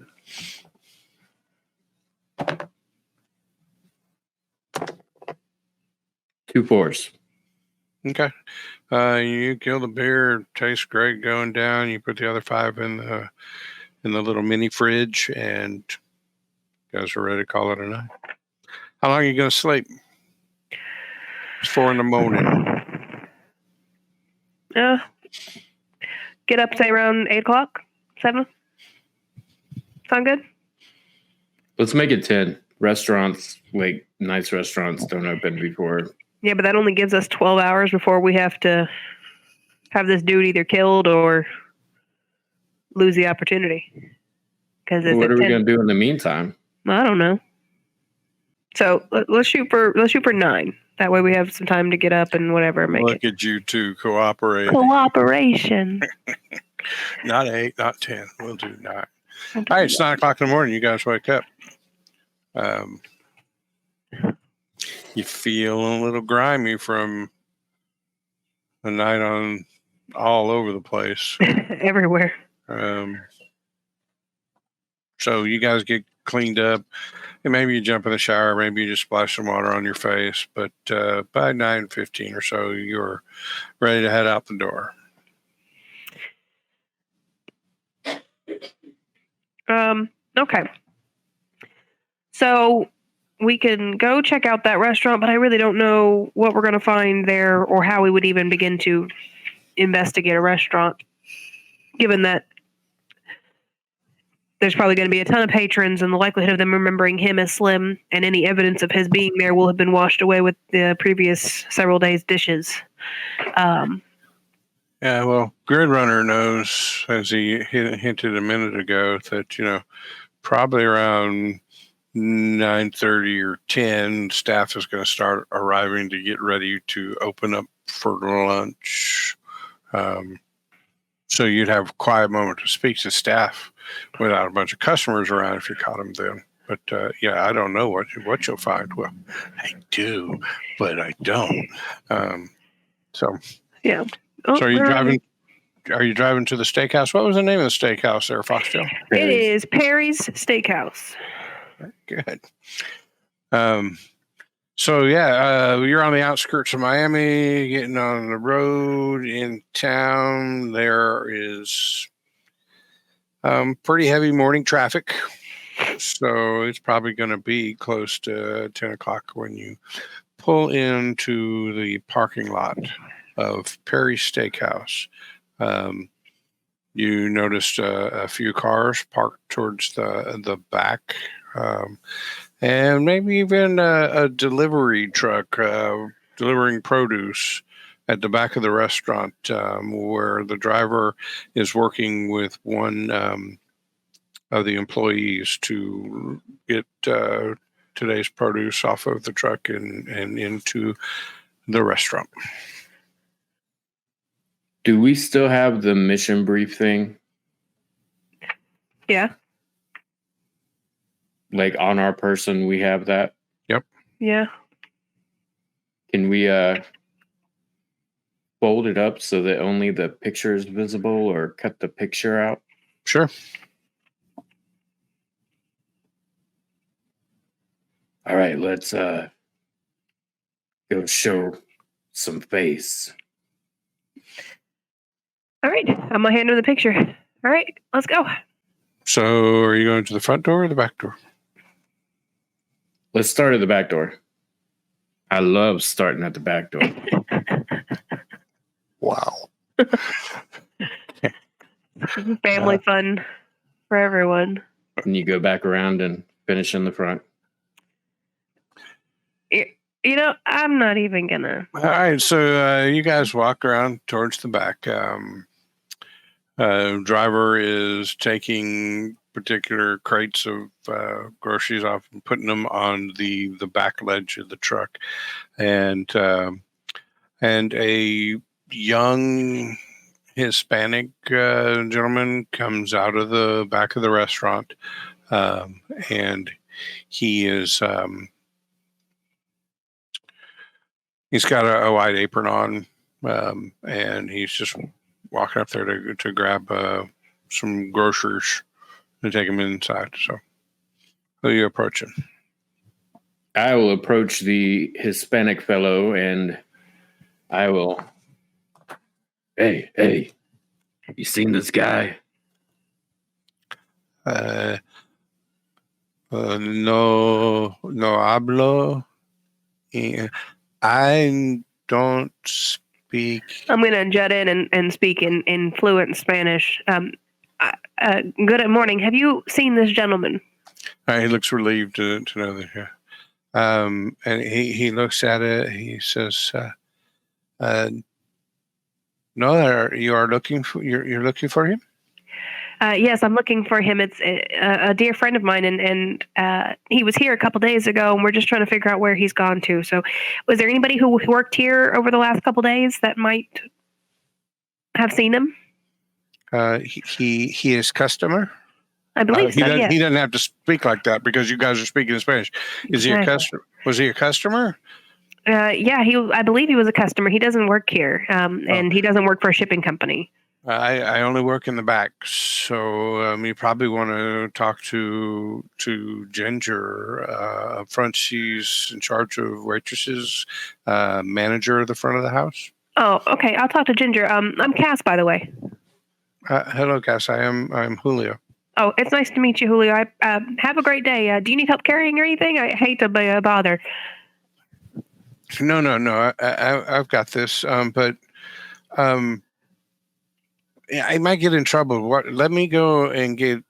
Speaker 3: Two 4s.
Speaker 1: Okay. You kill the beer. Tastes great going down. You put the other 5 in the little mini fridge, and you guys are ready to call it a night. How long are you going to sleep? It's 4 a.m.
Speaker 2: Get up, say around 8 o'clock, 7. Sound good?
Speaker 3: Let's make it 10. Restaurants, like nice restaurants, don't open before.
Speaker 2: Yeah, but that only gives us 12 hours before we have to have this dude either killed or lose the opportunity. Because
Speaker 3: what are we going to do in the meantime?
Speaker 2: I don't know. So let's shoot for 9. That way we have some time to get up and whatever.
Speaker 1: Look at you two cooperate.
Speaker 2: Cooperation.
Speaker 1: Not 8, not 10. We'll do 9. All right, it's 9 o'clock in the morning. You guys wake up. You feel a little grimy from a night on all over the place.
Speaker 2: Everywhere.
Speaker 1: So you guys get cleaned up, and maybe you jump in the shower, maybe you just splash some water on your face. But by 9:15 or so, you're ready to head out the door.
Speaker 2: Okay. So we can go check out that restaurant, but I really don't know what we're going to find there or how we would even begin to investigate a restaurant, given that there's probably going to be a ton of patrons and the likelihood of them remembering him as Slim and any evidence of his being there will have been washed away with the previous several days' dishes.
Speaker 1: Yeah, well, Grid Runner knows, as he hinted a minute ago, that, probably around 9:30 or 10, staff is going to start arriving to get ready to open up for lunch. So you'd have a quiet moment to speak to staff without a bunch of customers around if you caught them then. But I don't know what you'll find. Well, I do, but I don't.
Speaker 2: Yeah.
Speaker 1: So are you driving? Are you driving to the steakhouse? What was the name of the steakhouse there, Foxtail?
Speaker 2: It is Perry's Steakhouse.
Speaker 1: Good. You're on the outskirts of Miami, getting on the road in town. There is pretty heavy morning traffic. So it's probably going to be close to 10 o'clock when you pull into the parking lot of Perry's Steakhouse. You noticed a few cars parked towards the back, and maybe even a delivery truck delivering produce at the back of the restaurant, where the driver is working with one of the employees to get today's produce off of the truck and into the restaurant.
Speaker 3: Do we still have the mission brief thing?
Speaker 2: Yeah.
Speaker 3: Like on our person, we have that?
Speaker 1: Yep.
Speaker 2: Yeah.
Speaker 3: Can we fold it up so that only the picture is visible, or cut the picture out?
Speaker 1: Sure.
Speaker 3: All right, let's go show some face.
Speaker 2: All right. I'm going to hand him the picture. All right. Let's go.
Speaker 1: So are you going to the front door or the back door?
Speaker 3: Let's start at the back door. I love starting at the back door.
Speaker 1: Wow.
Speaker 2: Family fun for everyone.
Speaker 3: And you go back around and finish in the front.
Speaker 2: You know, I'm not even going to.
Speaker 1: All right. So you guys walk around towards the back. Driver is taking particular crates of groceries off and putting them on the back ledge of the truck, and a young Hispanic gentleman comes out of the back of the restaurant, and he is he's got a white apron on, and he's just walking up there to grab some groceries to take them inside. So, who are you approaching?
Speaker 3: I will approach the Hispanic fellow and I will. Hey, you seen this guy?
Speaker 1: No hablo. I don't speak.
Speaker 2: I'm going to jet in and speak in fluent Spanish. Good morning. Have you seen this gentleman?
Speaker 1: He looks relieved to know that. Yeah. And he looks at it. He says, "No, you are looking for you're looking for him."
Speaker 2: Yes, I'm looking for him. It's a dear friend of mine, and he was here a couple days ago, and we're just trying to figure out where he's gone to. So, was there anybody who worked here over the last couple days that might have seen him?
Speaker 1: He is customer.
Speaker 2: I believe so. Yeah.
Speaker 1: He doesn't have to speak like that because you guys are speaking in Spanish. Is he a customer? Was he a customer?
Speaker 2: Yeah, I believe he was a customer. He doesn't work here, and he doesn't work for a shipping company.
Speaker 1: I only work in the back, so you probably want to talk to Ginger up front. She's in charge of waitresses, manager of the front of the house.
Speaker 2: Oh, okay. I'll talk to Ginger. I'm Cass, by the way.
Speaker 1: Hello, Cass. I'm Julio.
Speaker 2: Oh, it's nice to meet you, Julio. Have a great day. Do you need help carrying or anything? I hate to be a bother.
Speaker 1: No. I've got this. But yeah, I might get in trouble. Let me go and get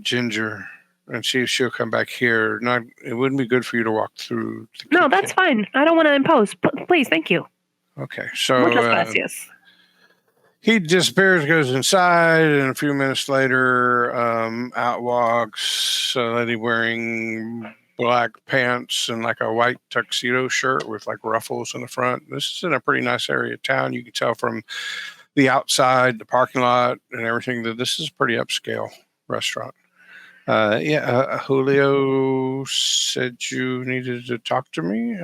Speaker 1: Ginger and see if she'll come back here. It wouldn't be good for you to walk through.
Speaker 2: No, that's fine. I don't want to impose. Please, thank you.
Speaker 1: Okay, so
Speaker 2: muchas gracias.
Speaker 1: He disappears, goes inside, and a few minutes later, out walks a lady wearing black pants and like a white tuxedo shirt with like ruffles in the front. This is in a pretty nice area of town. You can tell from the outside, the parking lot, and everything that this is a pretty upscale restaurant. Julio said you needed to talk to me.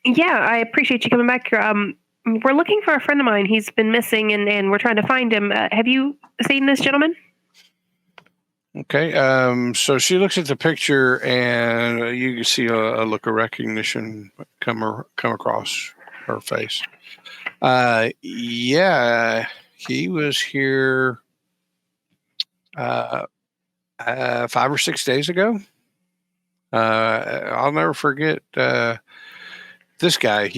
Speaker 2: Yeah, I appreciate you coming back here. We're looking for a friend of mine. He's been missing, and we're trying to find him. Have you seen this gentleman?
Speaker 1: Okay. So she looks at the picture, and you can see a look of recognition come across her face. Yeah, he was here 5 or 6 days ago. I'll never forget this guy.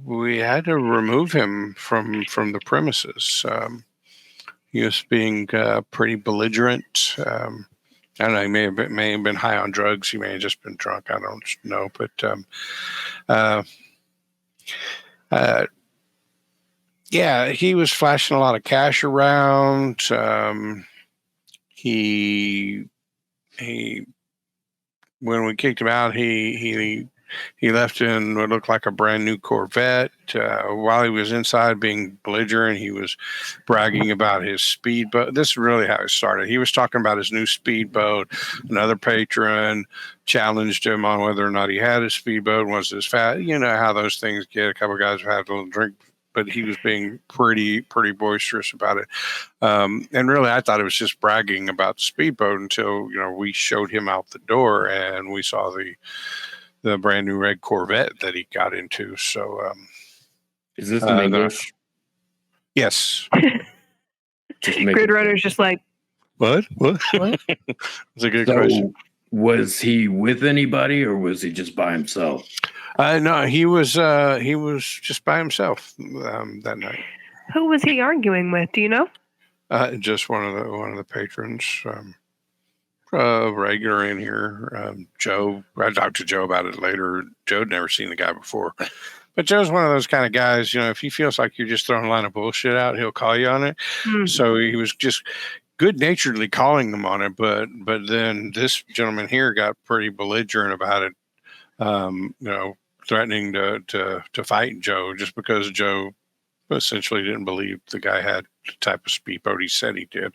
Speaker 1: We had to remove him from the premises. He was being pretty belligerent. I don't know. He may have been high on drugs. He may have just been drunk. I don't know. But yeah, he was flashing a lot of cash around. He when we kicked him out, he left in what looked like a brand new Corvette. While he was inside being belligerent, he was bragging about his speedboat. This is really how it started. He was talking about his new speedboat. Another patron challenged him on whether or not he had a speedboat. Was this fat? You know how those things get. A couple of guys have had a little drink, but he was being pretty boisterous about it. And really, I thought it was just bragging about the speedboat until we showed him out the door and we saw the brand new red Corvette that he got into. So,
Speaker 3: is this in English?
Speaker 1: Yes.
Speaker 2: Grid Runner's just like,
Speaker 1: what? It's a good question.
Speaker 3: Was he with anybody, or was he just by himself?
Speaker 1: No, he was just by himself that night.
Speaker 2: Who was he arguing with? Do you know?
Speaker 1: Just one of the patrons. Regular in here, Joe. I talked to Joe about it later. Joe'd never seen the guy before, but Joe's one of those kind of guys. If he feels like you're just throwing a line of bullshit out, he'll call you on it. Mm-hmm. So he was just good-naturedly calling them on it, but then this gentleman here got pretty belligerent about it. Threatening to fight Joe just because Joe essentially didn't believe the guy had the type of speedboat he said he did.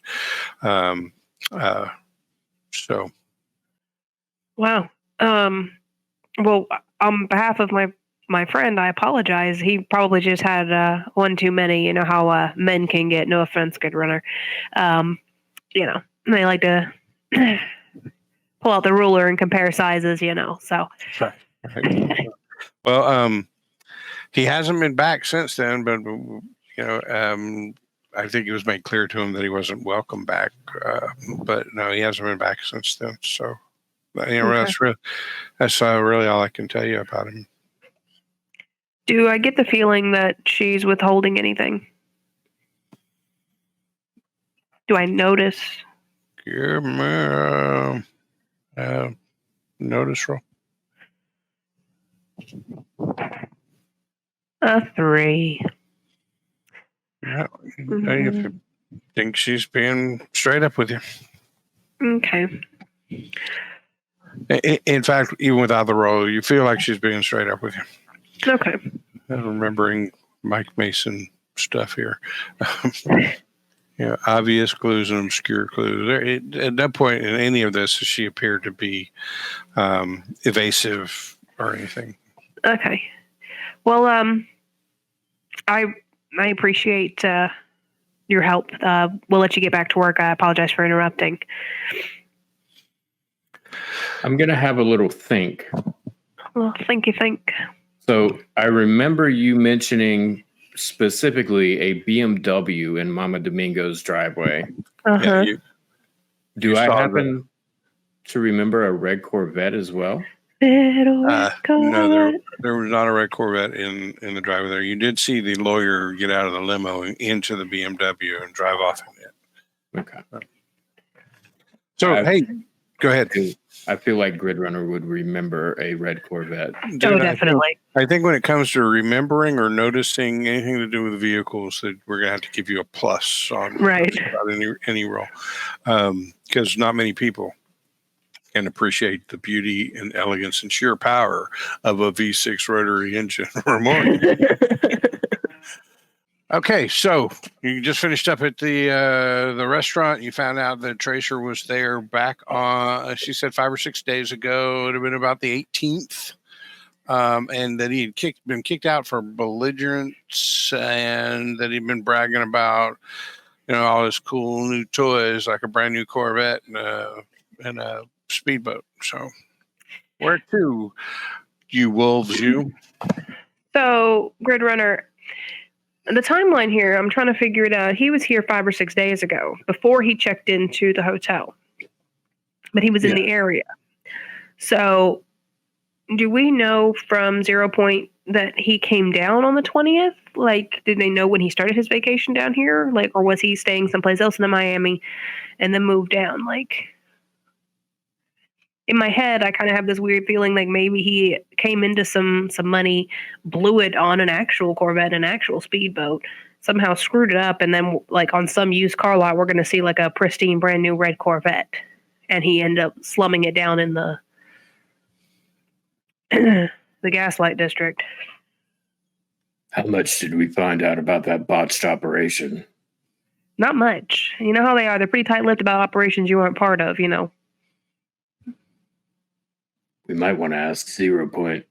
Speaker 1: So,
Speaker 2: wow. Well, on behalf of my friend, I apologize. He probably just had one too many. You know how men can get. No offense, Good Runner. They like to pull out the ruler and compare sizes. So.
Speaker 1: Right. Well, he hasn't been back since then, but I think it was made clear to him that he wasn't welcome back. But no, he hasn't been back since then. So, okay. That's really all I can tell you about him.
Speaker 2: Do I get the feeling that she's withholding anything? Do I notice?
Speaker 1: Give me notice roll.
Speaker 2: A 3.
Speaker 1: Yeah, I think she's being straight up with you.
Speaker 2: Okay.
Speaker 1: In fact, even without the roll, you feel like she's being straight up with you.
Speaker 2: Okay.
Speaker 1: I'm remembering Mike Mason stuff here. Obvious clues and obscure clues. At no point in any of this does she appear to be evasive or anything.
Speaker 2: Okay. Well, I appreciate your help. We'll let you get back to work. I apologize for interrupting.
Speaker 3: I'm going to have a little think.
Speaker 2: Well, think.
Speaker 3: So I remember you mentioning specifically a BMW in Mama Domingo's driveway.
Speaker 2: Uh-huh.
Speaker 1: Yeah,
Speaker 3: do I happen to remember a red Corvette as well?
Speaker 1: No, there was not a red Corvette in the driveway there. You did see the lawyer get out of the limo into the BMW and drive off in it.
Speaker 3: Okay.
Speaker 1: So, hey, go ahead.
Speaker 3: I feel like Grid Runner would remember a red Corvette.
Speaker 2: Dude, definitely.
Speaker 1: I think when it comes to remembering or noticing anything to do with vehicles, that we're going to have to give you a plus on any roll. Because not many people can appreciate the beauty and elegance and sheer power of a V6 rotary engine or more. Okay, so you just finished up at the restaurant. You found out that Tracer was there back on, she said 5 or 6 days ago. It would have been about the 18th. And that he had been kicked out for belligerence, and that he'd been bragging about, all his cool new toys, like a brand new Corvette and a speedboat. So, where to, you wolves, you?
Speaker 2: So, Grid Runner, the timeline here, I'm trying to figure it out. He was here 5 or 6 days ago before he checked into the hotel, but he was in the area. So, do we know from 0 point that he came down on the 20th? Like, did they know when he started his vacation down here? Like, or was he staying someplace else in Miami and then moved down? Like, in my head, I kind of have this weird feeling like maybe he came into some money, blew it on an actual Corvette, an actual speedboat, somehow screwed it up, and then like on some used car lot, we're going to see like a pristine, brand new red Corvette, and he ended up slumming it down in the the Gaslight District.
Speaker 3: How much did we find out about that botched operation?
Speaker 2: Not much. You know how they are. They're pretty tight-lipped about operations you aren't part of, you know.
Speaker 3: We might want to ask 0 Point.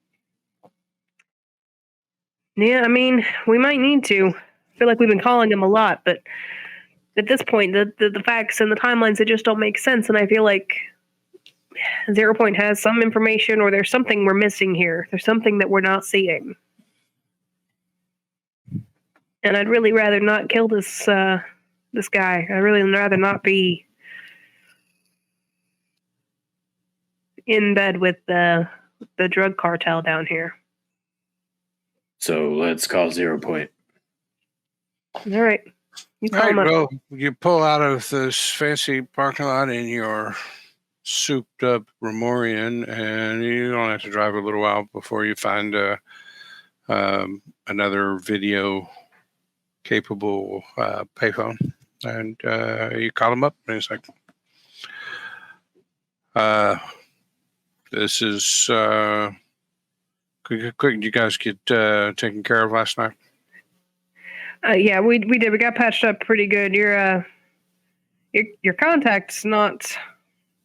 Speaker 2: Yeah, I mean, we might need to. I feel like we've been calling him a lot, but at this point, the facts and the timelines, they just don't make sense, and I feel like 0 Point has some information, or there's something we're missing here. There's something that we're not seeing. And I'd really rather not kill this this guy. I'd really rather not be in bed with the drug cartel down here.
Speaker 3: So let's call 0 Point.
Speaker 2: All right. You
Speaker 1: All
Speaker 2: call him
Speaker 1: right,
Speaker 2: up.
Speaker 1: well, you pull out of this fancy parking lot in your souped up Remorian, and you don't have to drive a little while before you find another video capable payphone, and you call him up, and he's like, this is quick. Did you guys get taken care of last night?
Speaker 2: Yeah, we did. We got patched up pretty good. Your contact's not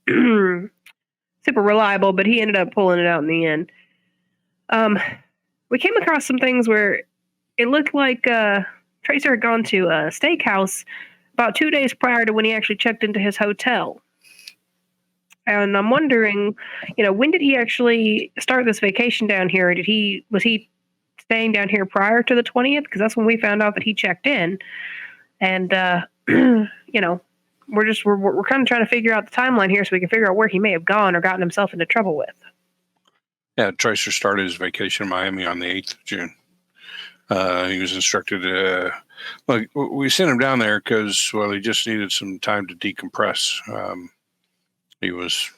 Speaker 2: super reliable, but he ended up pulling it out in the end. We came across some things where it looked like Tracer had gone to a steakhouse about 2 days prior to when he actually checked into his hotel. And I'm wondering, when did he actually start this vacation down here? Was he staying down here prior to the 20th? Because that's when we found out that he checked in. And we're kind of trying to figure out the timeline here so we can figure out where he may have gone or gotten himself into trouble with.
Speaker 1: Yeah, Tracer started his vacation in Miami on the 8th of June. He was instructed we sent him down there because, well, he just needed some time to decompress. He was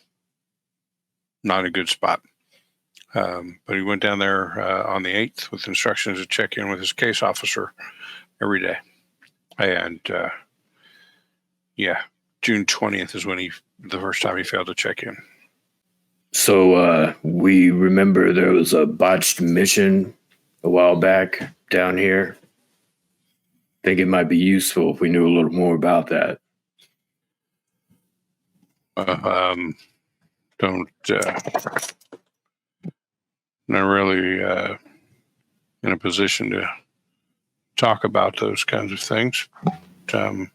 Speaker 1: not in a good spot. But he went down there on the 8th with instructions to check in with his case officer every day. And June 20th is when the first time he failed to check in.
Speaker 3: So we remember there was a botched mission a while back down here. I think it might be useful if we knew a little more about that.
Speaker 1: Not really in a position to talk about those kinds of things. Tell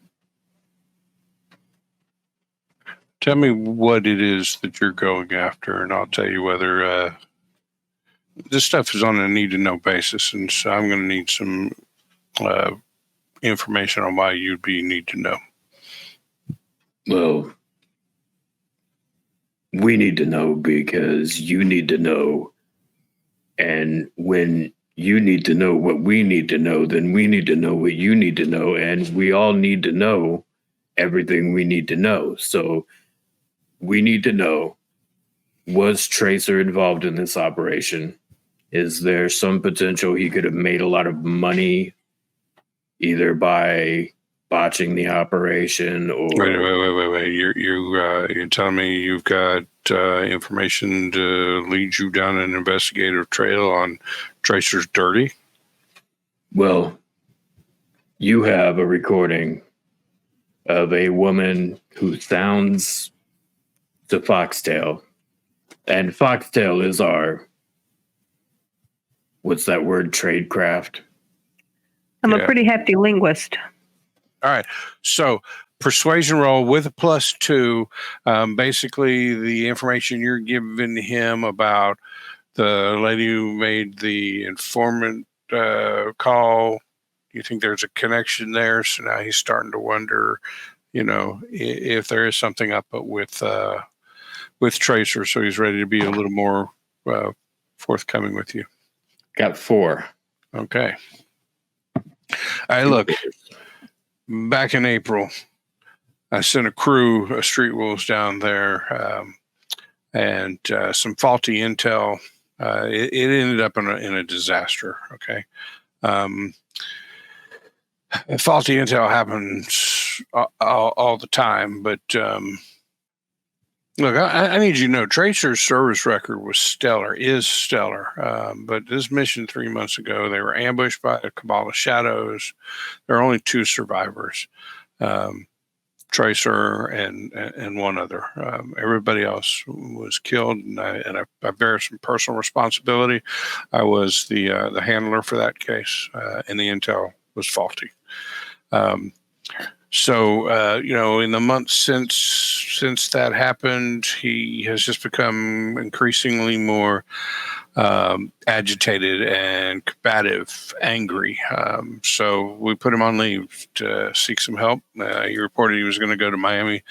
Speaker 1: me what it is that you're going after, and I'll tell you whether this stuff is on a need-to-know basis, and so I'm going to need some information on why you'd need to know.
Speaker 3: Well, we need to know because you need to know. And when you need to know what we need to know, then we need to know what you need to know. And we all need to know everything we need to know. So we need to know, was Tracer involved in this operation? Is there some potential he could have made a lot of money either by botching the operation or...
Speaker 1: Wait. You're telling me you've got information to lead you down an investigative trail on Tracer's dirty?
Speaker 3: Well, you have a recording of a woman who sounds to Foxtail. And Foxtail is our... What's that word? Tradecraft?
Speaker 2: I'm a pretty hefty linguist.
Speaker 1: All right. So persuasion roll with a +2. Basically, the information you're giving him about the lady who made the informant call, you think there's a connection there. So now he's starting to wonder, if there is something up with Tracer. So he's ready to be a little more forthcoming with you.
Speaker 3: Got 4.
Speaker 1: Okay. All right, look. Back in April, I sent a crew of street wolves down there, and some faulty intel. It ended up in a disaster. Okay. Faulty intel happens all the time, but look, I need you to know Tracer's service record was stellar, is stellar. But this mission 3 months ago, they were ambushed by a cabal of shadows. There are only 2 survivors, Tracer and one other. Everybody else was killed, and I bear some personal responsibility. I was the handler for that case, and the intel was faulty. So, in the months since that happened, he has just become increasingly more agitated and combative, angry. So we put him on leave to seek some help. He reported he was going to go to Miami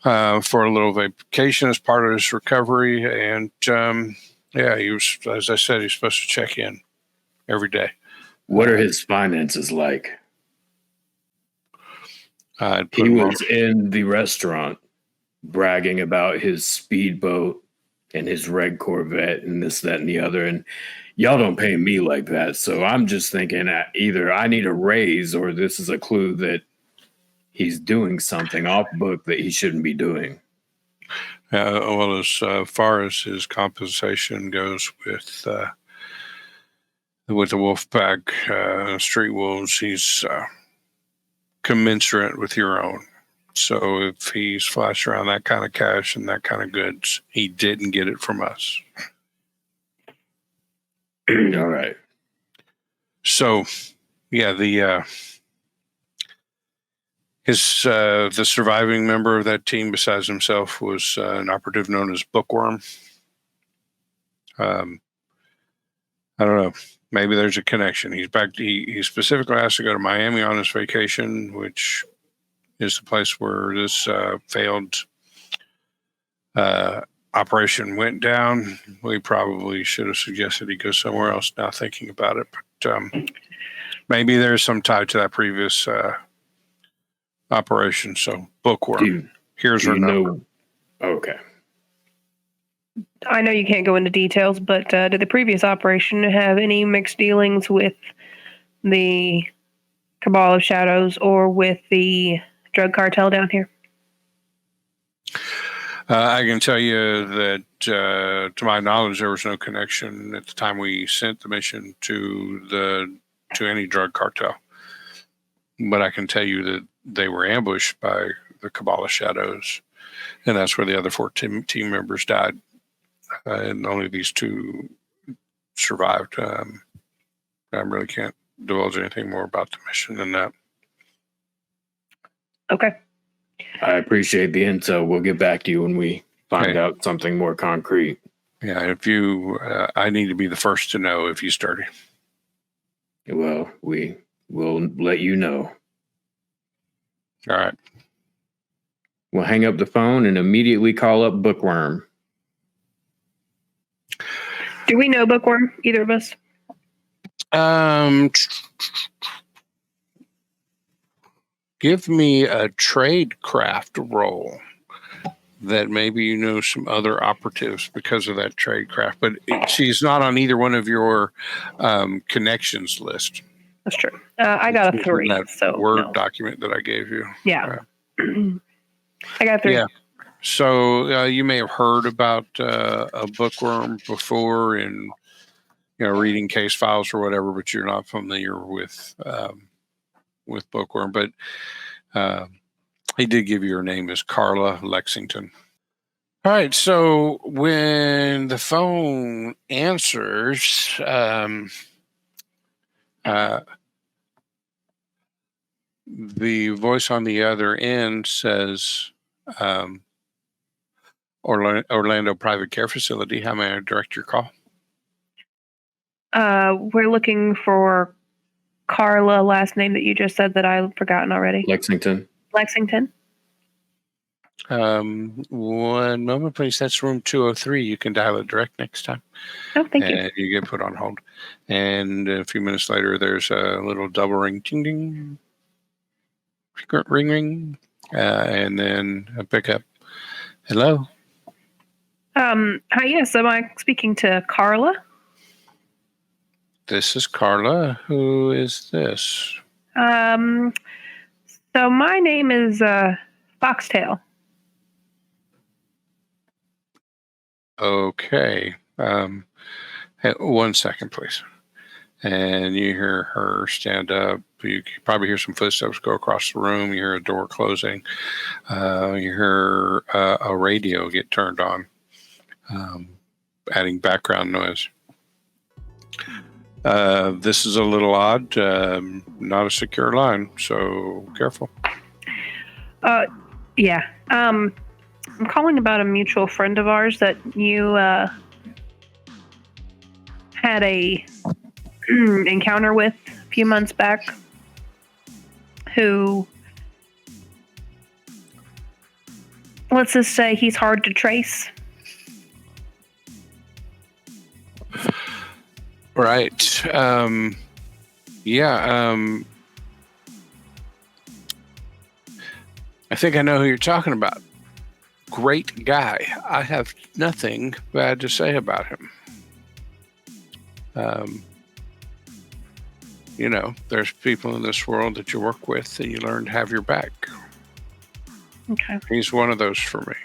Speaker 1: for a little vacation as part of his recovery. And he was, as I said, he's supposed to check in every day.
Speaker 3: What are his finances like? He was in the restaurant bragging about his speedboat and his red Corvette and this, that, and the other. And y'all don't pay me like that. So I'm just thinking either I need a raise or this is a clue that he's doing something off book that he shouldn't be doing.
Speaker 1: Well, as far as his compensation goes with the Wolfpack street wolves, he's commensurate with your own. So if he's flashed around that kind of cash and that kind of goods, he didn't get it from us.
Speaker 3: All right.
Speaker 1: So, yeah, the surviving member of that team besides himself was an operative known as Bookworm. I don't know. Maybe there's a connection. He's back. He specifically asked to go to Miami on his vacation, which is the place where this failed operation went down. We probably should have suggested he go somewhere else now thinking about it. But maybe there's some tie to that previous operation. So Bookworm, here's her number.
Speaker 3: Okay.
Speaker 2: I know you can't go into details, but did the previous operation have any mixed dealings with the Cabal of Shadows or with the drug cartel down here?
Speaker 1: I can tell you that, to my knowledge, there was no connection at the time we sent the mission to any drug cartel. But I can tell you that they were ambushed by the Cabal of Shadows, and that's where the other 4 team members died. And only these 2 survived. I really can't divulge anything more about the mission than that.
Speaker 2: Okay.
Speaker 3: I appreciate the intel. We'll get back to you when we find out something more concrete.
Speaker 1: Yeah, if you, I need to be the first to know if you start it.
Speaker 3: Well, we will let you know.
Speaker 1: All right.
Speaker 3: We'll hang up the phone and immediately call up Bookworm.
Speaker 2: Do we know Bookworm, either of us?
Speaker 1: Give me a tradecraft roll that maybe you know some other operatives because of that tradecraft, but she's not on either one of your connections list.
Speaker 2: That's true. I got a 3.
Speaker 1: That
Speaker 2: so
Speaker 1: Word document that I gave you.
Speaker 2: Yeah. I got a 3.
Speaker 1: Yeah. So you may have heard about a Bookworm before in reading case files or whatever, but you're not familiar with Bookworm. But he did give you her name as Carla Lexington. All right. So when the phone answers, the voice on the other end says, Orlando Private Care Facility. How may I direct your call?
Speaker 2: We're looking for Carla, last name that you just said that I've forgotten already.
Speaker 3: Lexington.
Speaker 2: Lexington.
Speaker 1: One moment, please. That's room 203. You can dial it direct next time.
Speaker 2: Oh, thank you.
Speaker 1: And you get put on hold. And a few minutes later, there's a little double ring, ding, ding, ring, ring, and then a pickup. Hello?
Speaker 2: Hi, yes, am I speaking to Carla?
Speaker 1: This is Carla. Who is this?
Speaker 2: So my name is Foxtail.
Speaker 1: Okay. Hey, 1 second, please. And you hear her stand up. You can probably hear some footsteps go across the room. You hear a door closing. You hear a radio get turned on, adding background noise. This is a little odd. Not a secure line, so careful.
Speaker 2: Yeah. I'm calling about a mutual friend of ours that you had a encounter with a few months back, who, let's just say, he's hard to trace.
Speaker 1: Right. Yeah. I think I know who you're talking about. Great guy. I have nothing bad to say about him. You know, there's people in this world that you work with and you learn to have your back.
Speaker 2: Okay.
Speaker 1: He's one of those for me.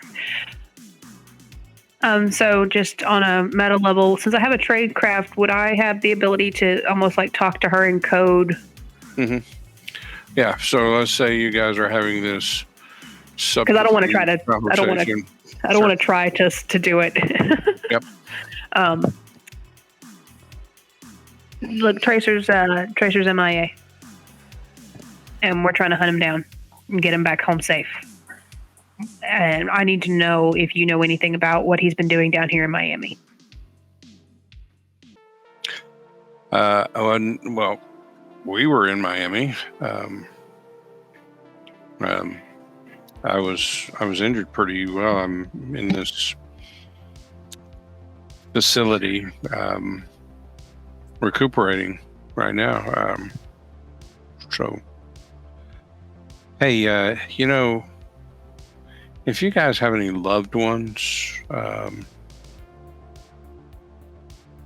Speaker 2: So just on a meta level, since I have a trade craft, would I have the ability to almost like talk to her in code?
Speaker 1: Mm-hmm. Yeah. So let's say you guys are having this
Speaker 2: because I don't want to try to. I don't want to try to do it.
Speaker 1: Yep.
Speaker 2: Look, Tracer's MIA, and we're trying to hunt him down and get him back home safe. And I need to know if you know anything about what he's been doing down here in Miami.
Speaker 1: Well, we were in Miami. I was injured pretty well. I'm in this facility, recuperating right now. So, hey, you know, if you guys have any loved ones,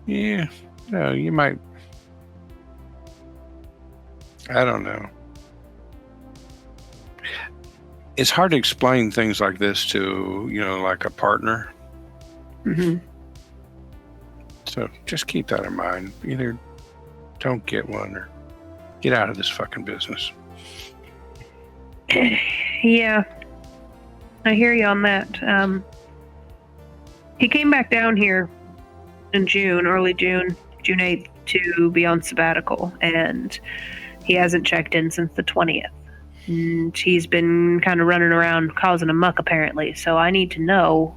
Speaker 1: yeah, no, you might. I don't know. It's hard to explain things like this to, you know, like a partner.
Speaker 2: Mm-hmm.
Speaker 1: So just keep that in mind. Either don't get one or get out of this fucking business.
Speaker 2: Yeah, I hear you on that. He came back down here in early June 8th, to be on sabbatical, and he hasn't checked in since the 20th. And he's been kind of running around causing a muck, apparently. So I need to know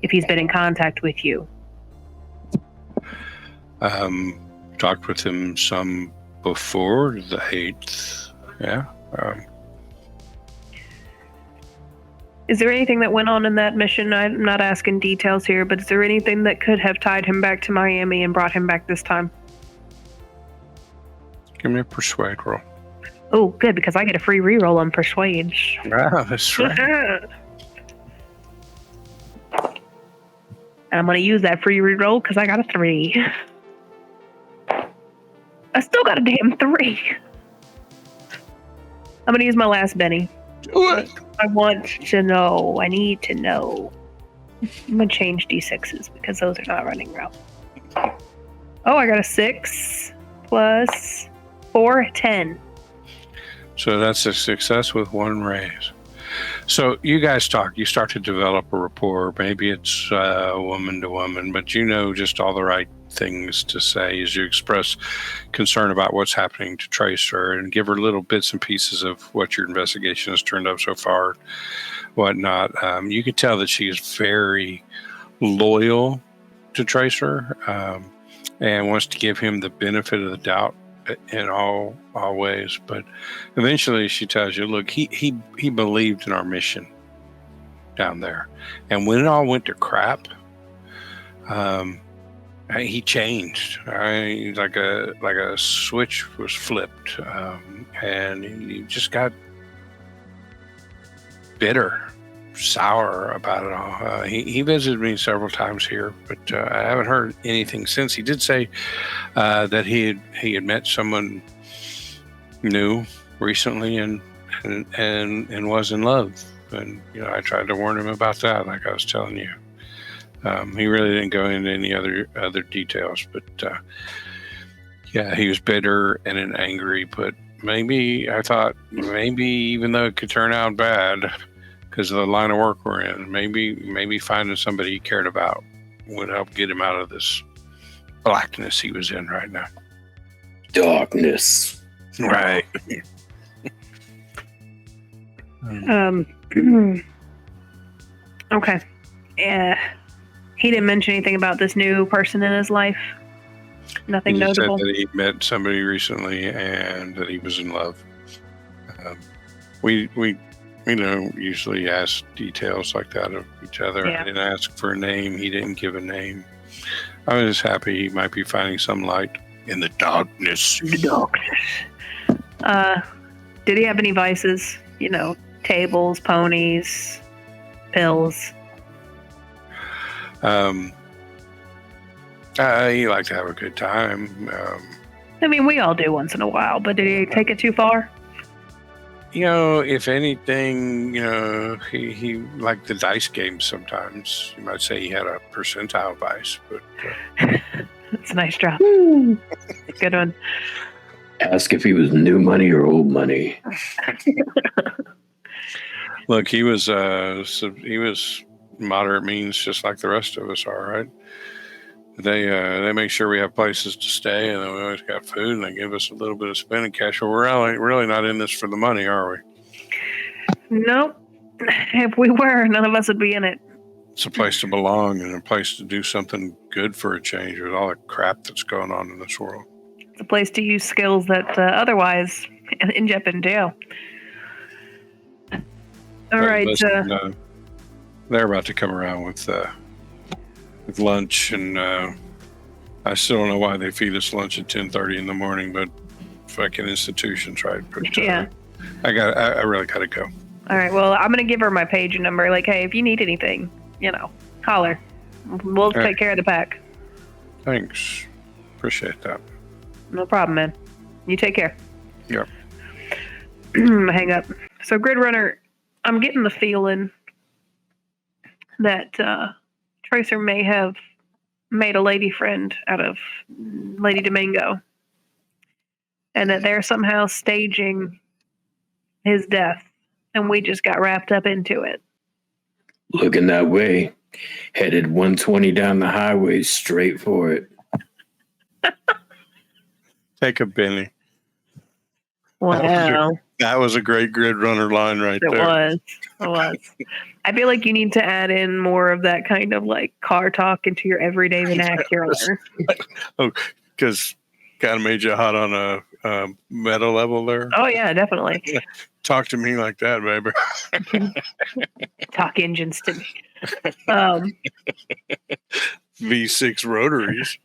Speaker 2: if he's been in contact with you.
Speaker 1: Talked with him some before the 8th. Yeah.
Speaker 2: Is there anything that went on in that mission? I'm not asking details here, but is there anything that could have tied him back to Miami and brought him back this time?
Speaker 1: Give me a persuade roll.
Speaker 2: Oh, good, because I get a free reroll on persuade.
Speaker 1: Ah, that's right.
Speaker 2: And I'm going to use that free reroll because I got a 3. I still got a damn 3. I'm going to use my last Benny.
Speaker 1: Do it.
Speaker 2: I want to know. I need to know. I'm going to change D6s because those are not running well. Oh, I got a 6 plus 4, 10.
Speaker 1: So that's a success with 1 raise. So you guys talk. You start to develop a rapport. Maybe it's woman to woman, but you know just all the right things to say as you express concern about what's happening to Tracer and give her little bits and pieces of what your investigation has turned up so far, whatnot. You can tell that she is very loyal to Tracer and wants to give him the benefit of the doubt in all ways, but eventually she tells you, look, he believed in our mission, down there. And when it all went to crap, he changed. Like a switch was flipped, and he just got bitter, sour about it all. He visited me several times here, but I haven't heard anything since. He did say that he had met someone new recently and was in love. And I tried to warn him about that, like I was telling you. He really didn't go into any other details, but yeah, he was bitter and angry. But I thought maybe even though it could turn out bad, because of the line of work we're in, maybe finding somebody he cared about would help get him out of this blackness he was in right now.
Speaker 3: Darkness.
Speaker 1: Right.
Speaker 2: Okay. Yeah. He didn't mention anything about this new person in his life. Nothing
Speaker 1: he just
Speaker 2: notable.
Speaker 1: Said that he met somebody recently and that he was in love. We usually ask details like that of each other.
Speaker 2: Yeah.
Speaker 1: I didn't ask for a name. He didn't give a name. I was just happy he might be finding some light in the darkness.
Speaker 2: The darkness. Did he have any vices? Tables, ponies, pills.
Speaker 1: He liked to have a good time.
Speaker 2: We all do once in a while, but did he take it too far?
Speaker 1: If anything, he liked the dice games sometimes. You might say he had a Percentile Vice, but
Speaker 2: that's a nice drop. Good one.
Speaker 3: Ask if he was new money or old money.
Speaker 1: Look, he was moderate means, just like the rest of us are, right? They make sure we have places to stay, and then we always got food, and they give us a little bit of spending cash. Well, we're really not in this for the money, are we?
Speaker 2: Nope. If we were, none of us would be in it.
Speaker 1: It's a place to belong and a place to do something good for a change with all the crap that's going on in this world.
Speaker 2: It's a place to use skills that otherwise end up in jail. All right.
Speaker 1: Listen, they're about to come around with lunch, and I still don't know why they feed us lunch at 10:30 in the morning, but fucking institutions, right? But,
Speaker 2: yeah.
Speaker 1: I really gotta go.
Speaker 2: All right. Well, I'm gonna give her my page number. Like, hey, if you need anything, holler. We'll take care of the pack.
Speaker 1: Thanks. Appreciate that.
Speaker 2: No problem, man. You take care.
Speaker 1: Yep.
Speaker 2: Hang up. So, Grid Runner, I'm getting the feeling that Tracer may have made a lady friend out of Lady Domingo, and that they're somehow staging his death, and we just got wrapped up into it.
Speaker 3: Looking that way. Headed 120 down the highway, straight for it.
Speaker 1: Take a Benny.
Speaker 2: Wow.
Speaker 1: That was a great Grid Runner line right there.
Speaker 2: It was. I feel like you need to add in more of that kind of like car talk into your everyday vernacular.
Speaker 1: Oh, because kind of made you hot on a meta level there.
Speaker 2: Oh, yeah, definitely.
Speaker 1: Talk to me like that, baby.
Speaker 2: Talk engines to me.
Speaker 1: V6 rotaries.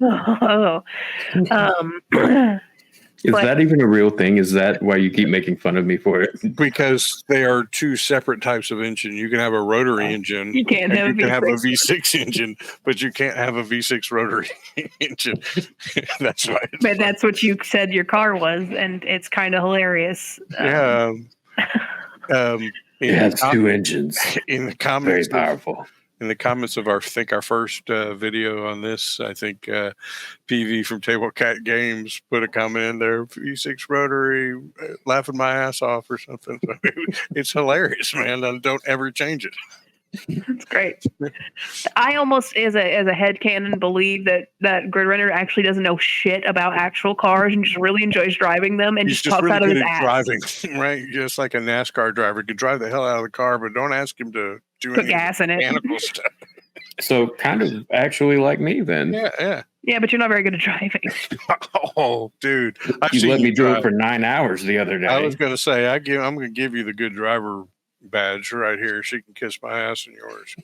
Speaker 3: Is that even a real thing? Is that why you keep making fun of me for it?
Speaker 1: Because they are two separate types of engine. You can have a rotary engine.
Speaker 2: You can't have,
Speaker 1: you can have a V6 engine, but you can't have a V6 rotary engine. That's right.
Speaker 2: But that's what you said your car was, and it's kind of hilarious.
Speaker 1: Yeah.
Speaker 3: It has two engines.
Speaker 1: In the comments,
Speaker 3: very powerful.
Speaker 1: In the comments of our first video on this, I think PV from Table Cat Games put a comment in there, V6 rotary, laughing my ass off or something. It's hilarious, man. Don't ever change it.
Speaker 2: That's great. I almost, as a headcanon, believe that Grid Runner actually doesn't know shit about actual cars and just really enjoys driving them and just talks
Speaker 1: really
Speaker 2: out of his ass.
Speaker 1: Driving, right? Just like a NASCAR driver could drive the hell out of the car, but don't ask him to do
Speaker 2: put gas in it.
Speaker 1: Mechanical stuff.
Speaker 3: So kind of actually like me then.
Speaker 1: Yeah.
Speaker 2: Yeah, but you're not very good at driving.
Speaker 1: Oh, dude!
Speaker 3: You let me drive for 9 hours the other day.
Speaker 1: I was going to say I'm going to give you the good driver badge right here. She can kiss my ass and yours.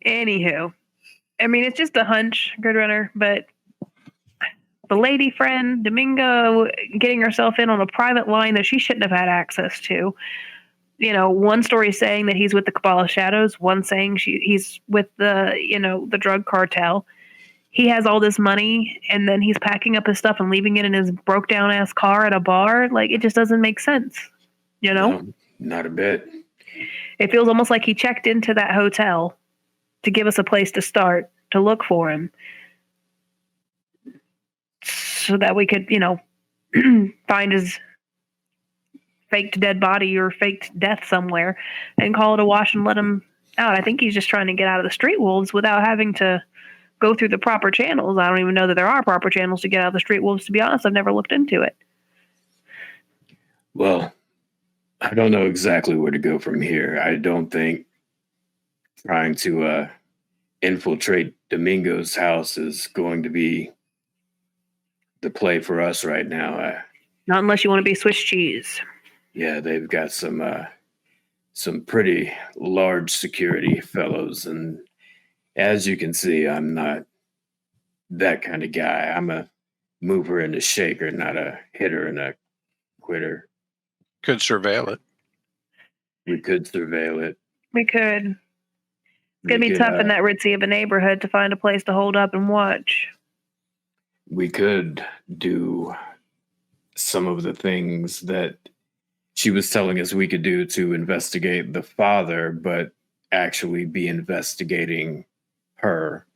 Speaker 2: Anywho, I mean, it's just a hunch, Grid Runner, but the lady friend, Domingo, getting herself in on a private line that she shouldn't have had access to. You know, one story saying that he's with the Cabal of Shadows, one saying he's with the drug cartel. He has all this money, and then he's packing up his stuff and leaving it in his broke down ass car at a bar. Like, it just doesn't make sense. You know?
Speaker 3: No, not a bit.
Speaker 2: It feels almost like he checked into that hotel to give us a place to start to look for him, so that we could, find his faked dead body or faked death somewhere and call it a wash and let him out. I think he's just trying to get out of the street wolves without having to go through the proper channels. I don't even know that there are proper channels to get out of the street wolves, to be honest. I've never looked into it.
Speaker 3: Well, I don't know exactly where to go from here. I don't think trying to infiltrate Domingo's house is going to be the play for us right now.
Speaker 2: Not unless you want to be Swiss cheese.
Speaker 3: Yeah, they've got some pretty large security fellows, and as you can see, I'm not that kind of guy. I'm a mover and a shaker, not a hitter and a quitter.
Speaker 1: Could surveil it.
Speaker 3: We could surveil it.
Speaker 2: We could. It's going to be tough in that ritzy of a neighborhood to find a place to hold up and watch.
Speaker 3: We could do some of the things that she was telling us we could do to investigate the father, but actually be investigating her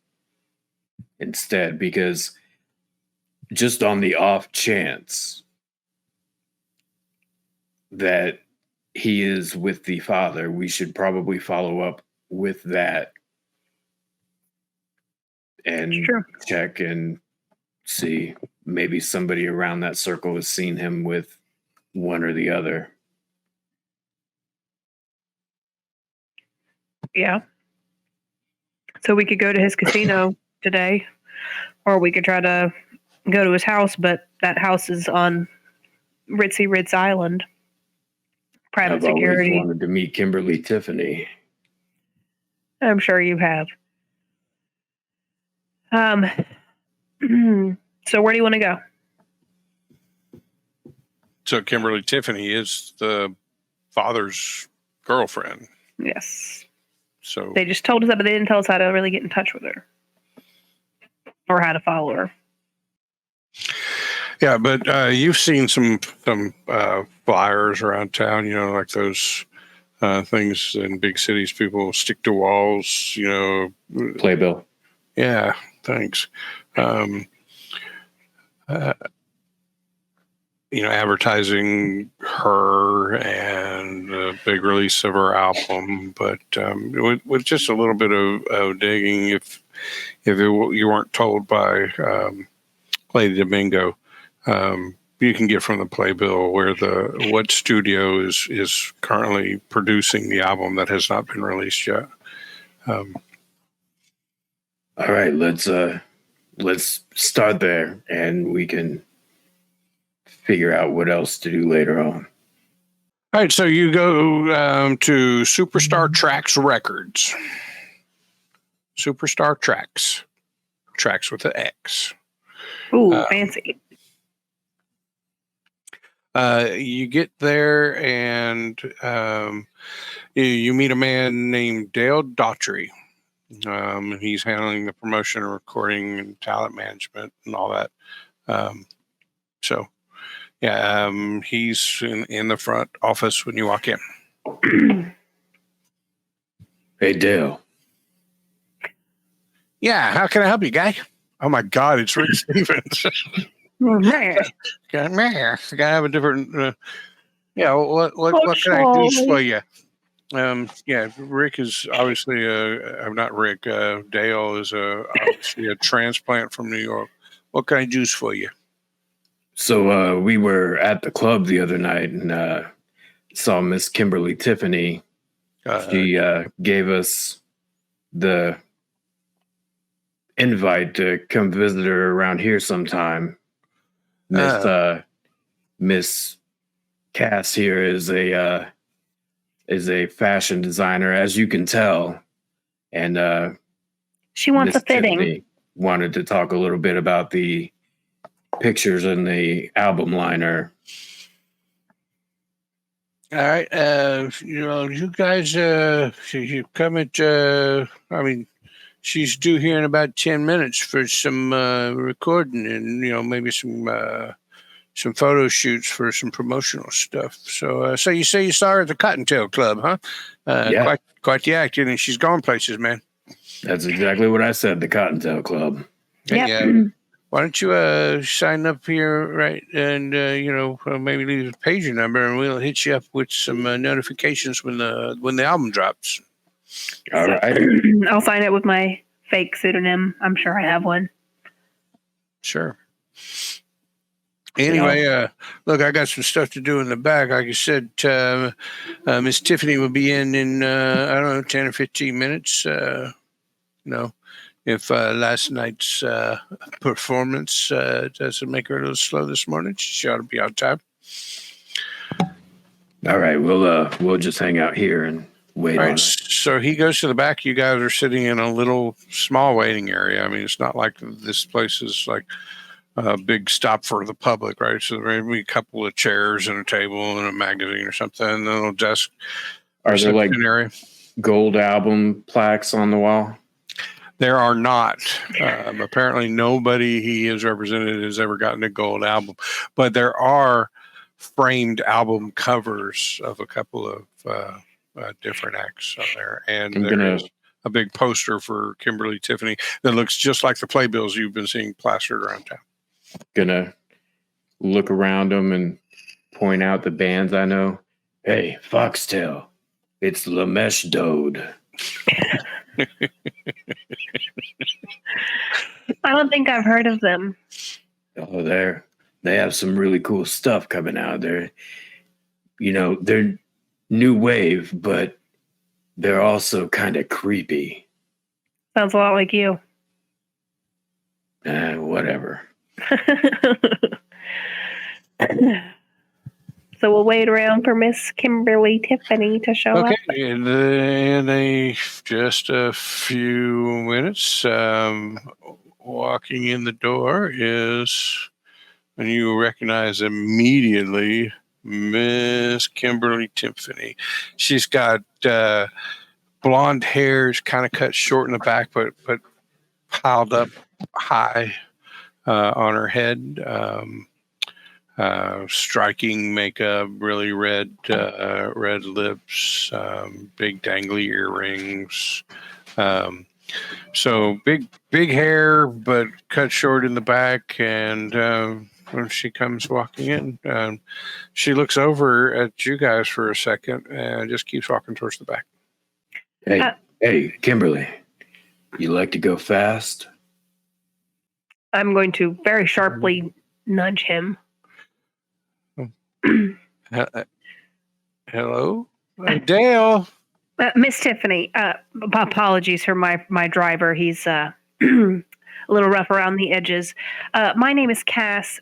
Speaker 3: instead, because just on the off chance that he is with the father, we should probably follow up with that and check and see. Maybe somebody around that circle has seen him with one or the other.
Speaker 2: Yeah. So we could go to his casino today, or we could try to go to his house, but that house is on Ritzy Ritz Island. Private security.
Speaker 3: I've always wanted to meet Kimberly Tiffany.
Speaker 2: I'm sure you have. So where do you want to go?
Speaker 1: So Kimberly Tiffany is the father's girlfriend.
Speaker 2: Yes.
Speaker 1: So
Speaker 2: they just told us that, but they didn't tell us how to really get in touch with her or how to follow her.
Speaker 1: Yeah, but you've seen some flyers around town, like those things in big cities people stick to walls,
Speaker 3: Playbill.
Speaker 1: Yeah, thanks. Advertising her and a big release of her album, but with just a little bit of digging, if you weren't told by Lady Domingo, you can get from the playbill where what studio is currently producing the album that has not been released yet.
Speaker 3: All right, let's start there, and we can figure out what else to do later on.
Speaker 1: All right, so you go to Superstar Tracks Records. Superstar Tracks. Tracks with an X.
Speaker 2: Ooh, fancy.
Speaker 1: You get there and you meet a man named Dale Daughtry. He's handling the promotion and recording and talent management and all that. He's in the front office when you walk in.
Speaker 3: Hey, Dale.
Speaker 1: Yeah, how can I help you, guy? Oh my God, it's Rick Stevens.
Speaker 2: Man.
Speaker 1: I gotta have a different. What can I do for you? Rick is obviously not Rick. Dale is obviously a transplant from New York. What can I do for you?
Speaker 3: So we were at the club the other night and saw Miss Kimberly Tiffany. She gave us the invite to come visit her around here sometime. Miss Cass here is a is a fashion designer, as you can tell. And
Speaker 2: She wants
Speaker 3: Miss
Speaker 2: a fitting.
Speaker 3: Tiffany wanted to talk a little bit about the pictures in the album liner.
Speaker 1: All right. You guys, you come at, I mean, she's due here in about 10 minutes for some recording and, maybe some photo shoots for some promotional stuff. So you say you saw her at the Cottontail Club, huh?
Speaker 3: Yeah.
Speaker 1: Quite the act, and she's gone places, man.
Speaker 3: That's exactly what I said, the Cottontail Club.
Speaker 2: Yep.
Speaker 1: Yeah. Why don't you sign up here, right? And maybe leave a pager number, and we'll hit you up with some notifications when the album drops.
Speaker 3: All right.
Speaker 2: I'll sign it with my fake pseudonym. I'm sure I have one.
Speaker 1: Sure. Anyway, look, I got some stuff to do in the back. Like I said, Miss Tiffany will be in I don't know, 10 or 15 minutes. If last night's performance doesn't make her a little slow this morning, she ought to be on time.
Speaker 3: All right, we'll just hang out here and wait.
Speaker 1: All
Speaker 3: on
Speaker 1: right,
Speaker 3: it.
Speaker 1: So he goes to the back. You guys are sitting in a little small waiting area. I mean, it's not like this place is like a big stop for the public, right? So there may be a couple of chairs and a table and a magazine or something, and a little desk.
Speaker 3: Are there like
Speaker 1: area.
Speaker 3: Gold album plaques on the wall?
Speaker 1: There are not. Apparently, nobody he has represented has ever gotten a gold album, but there are framed album covers of a couple of different acts on there, and there's a big poster for Kimberly Tiffany that looks just like the playbills you've been seeing plastered around town.
Speaker 3: Gonna look around them and point out the bands I know. Hey, Foxtail, it's Lamesh Dode.
Speaker 2: I don't think I've heard of them.
Speaker 3: Oh, they have some really cool stuff coming out there. They're new wave, but they're also kind of creepy.
Speaker 2: Sounds a lot like you.
Speaker 3: Whatever.
Speaker 2: So we'll wait around for Miss Kimberly Tiffany to show up.
Speaker 1: Okay, in just a few minutes, walking in the door is, and you recognize immediately, Miss Kimberly Tiffany. She's got blonde hairs, kind of cut short in the back, but piled up high on her head. Striking makeup, really red lips, big dangly earrings. So big hair, but cut short in the back. And when she comes walking in, she looks over at you guys for a second and just keeps walking towards the back.
Speaker 3: Hey, Kimberly, you like to go fast?
Speaker 2: I'm going to very sharply nudge him.
Speaker 1: Hello, Dale.
Speaker 2: Miss Tiffany. Apologies for my driver. He's a little rough around the edges. My name is Cass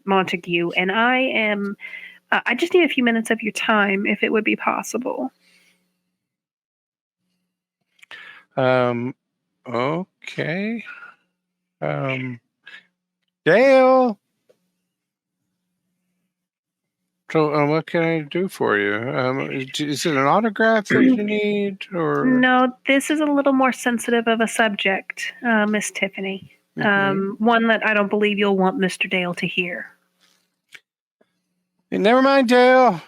Speaker 2: Montague, and I am. I just need a few minutes of your time, if it would be possible.
Speaker 1: Okay. Dale. So, what can I do for you? Is it an autograph that you need, or
Speaker 2: no? This is a little more sensitive of a subject, Miss Tiffany. One that I don't believe you'll want Mr. Dale to hear.
Speaker 1: Hey, never mind, Dale.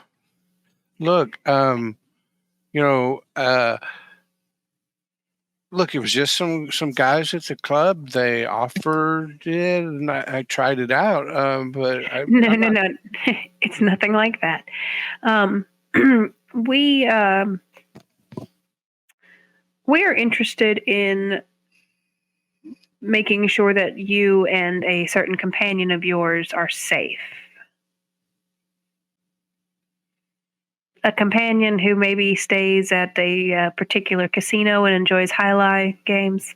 Speaker 1: Look, look, it was just some guys at the club. They offered it, and I tried it out. But
Speaker 2: no, it's nothing like that. We are interested in making sure that you and a certain companion of yours are safe. A companion who maybe stays at a particular casino and enjoys high-lie games.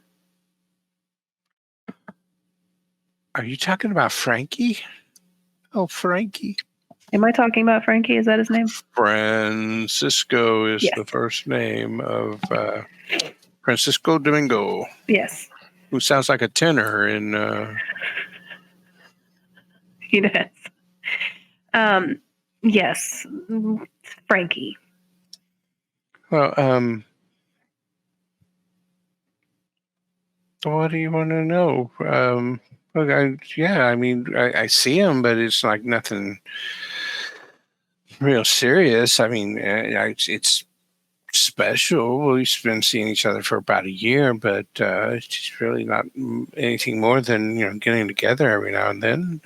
Speaker 1: Are you talking about Frankie? Oh, Frankie.
Speaker 2: Am I talking about Frankie? Is that his name?
Speaker 1: Francisco is
Speaker 2: Yes.
Speaker 1: the first name of Francisco Domingo,
Speaker 2: Yes,
Speaker 1: who sounds like a tenor in.
Speaker 2: he does. Yes, Frankie.
Speaker 1: Well, what do you want to know? Look, I see him, but it's like nothing real serious. I mean, it's special. We've been seeing each other for about a year, but it's really not anything more than getting together every now and then.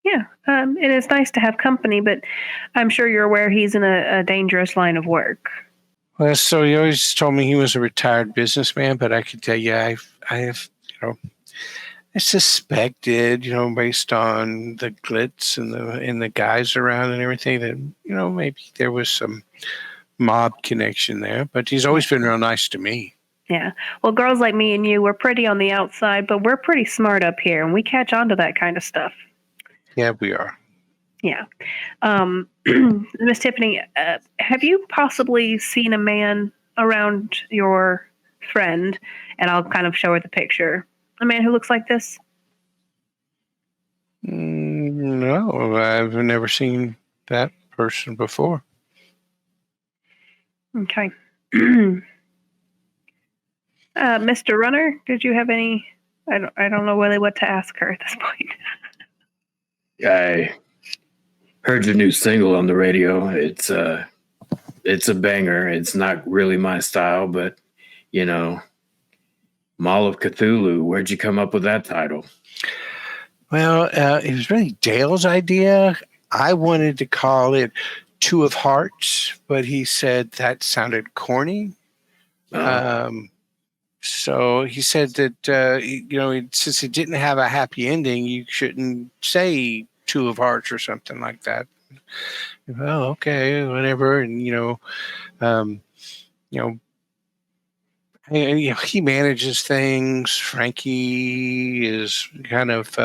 Speaker 2: Yeah, and it's nice to have company, but I'm sure you're aware he's in a dangerous line of work.
Speaker 1: Well, so he always told me he was a retired businessman, but I could tell you, I have, I suspected, based on the glitz and the guys around and everything, that maybe there was some mob connection there. But he's always been real nice to me.
Speaker 2: Yeah. Well, girls like me and you, we're pretty on the outside, but we're pretty smart up here, and we catch on to that kind of stuff.
Speaker 1: Yeah, we are.
Speaker 2: Yeah. Miss Tiffany, have you possibly seen a man around your friend? And I'll kind of show her the picture. A man who looks like this?
Speaker 1: No, I've never seen that person before.
Speaker 2: Okay. Mr. Runner, did you have any? I don't know really what to ask her at this point.
Speaker 3: I heard your new single on the radio. It's a banger. It's not really my style, but Mall of Cthulhu. Where'd you come up with that title?
Speaker 1: Well, it was really Dale's idea. I wanted to call it Two of Hearts, but he said that sounded corny. So he said that, since it didn't have a happy ending, you shouldn't say Two of Hearts or something like that. Well, okay, whatever. And, he manages things. Frankie is kind of,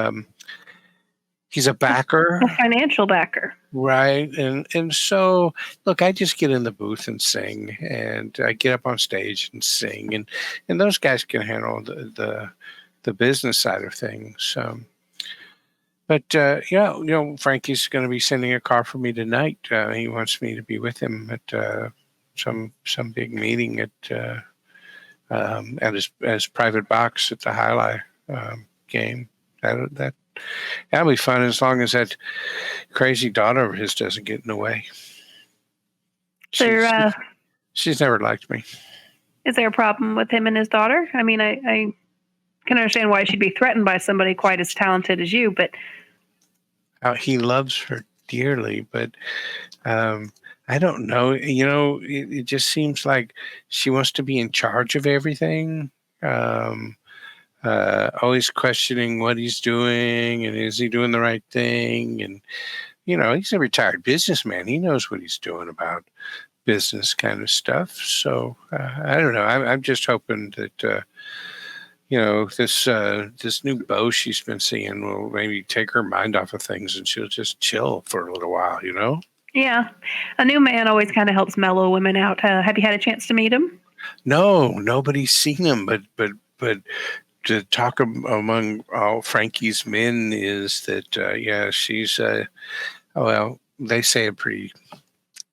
Speaker 1: he's a backer.
Speaker 2: A financial backer.
Speaker 1: Right. And so, look, I just get in the booth and sing, and I get up on stage and sing, and those guys can handle the business side of things. But Frankie's going to be sending a car for me tonight. He wants me to be with him at some big meeting at his private box at the Highlight game. That'll be fun, as long as that crazy daughter of his doesn't get in the way. She's never liked me.
Speaker 2: Is there a problem with him and his daughter? I mean, I can understand why she'd be threatened by somebody quite as talented as you, but
Speaker 1: he loves her dearly, but I don't know. It just seems like she wants to be in charge of everything. Always questioning what he's doing and is he doing the right thing. And, he's a retired businessman. He knows what he's doing about business kind of stuff. So I don't know. I'm just hoping that, this new beau she's been seeing will maybe take her mind off of things and she'll just chill for a little while,
Speaker 2: Yeah. A new man always kind of helps mellow women out. Have you had a chance to meet him?
Speaker 1: No, nobody's seen him, but to talk among all Frankie's men is that, she's, well, they say it pretty,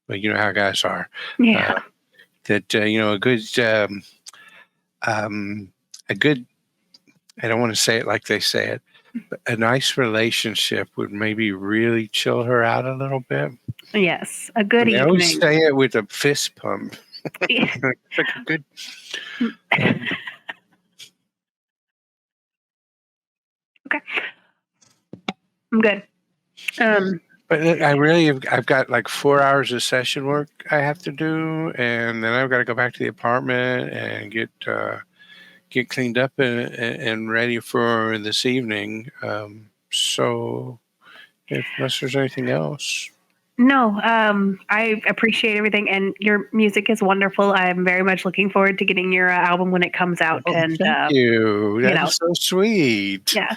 Speaker 1: but you know how guys are.
Speaker 2: Yeah.
Speaker 1: A good, I don't want to say it like they say it, but a nice relationship would maybe really chill her out a little bit.
Speaker 2: Yes, a good evening.
Speaker 1: I always say it with a fist pump.
Speaker 2: Yeah.
Speaker 1: It's like a good.
Speaker 2: Okay. I'm good.
Speaker 1: But I've got like 4 hours of session work I have to do, and then I've got to go back to the apartment and get cleaned up and ready for this evening. So, unless there's anything else.
Speaker 2: No, I appreciate everything, and your music is wonderful. I'm very much looking forward to getting your album when it comes out.
Speaker 1: Thank you. That's so sweet.
Speaker 2: Yeah.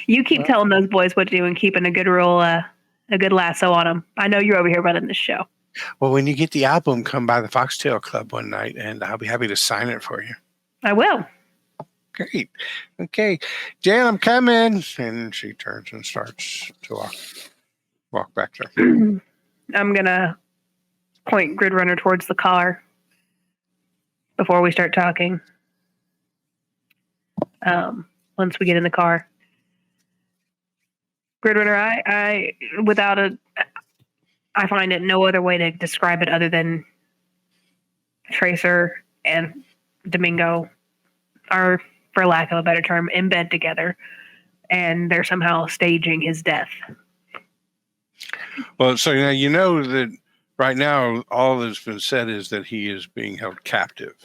Speaker 2: You keep telling those boys what to do and keeping a good lasso on them. I know you're over here running this show.
Speaker 1: Well, when you get the album, come by the Foxtail Club one night, and I'll be happy to sign it for you.
Speaker 2: I will.
Speaker 1: Great. Okay, Jan, I'm coming. And she turns and starts to walk back there.
Speaker 2: I'm going to point Grid Runner towards the car before we start talking. Once we get in the car. Grid Runner, I find it no other way to describe it other than Tracer and Domingo are, for lack of a better term, in bed together, and they're somehow staging his death.
Speaker 1: Well, so now you know that right now all that's been said is that he is being held captive.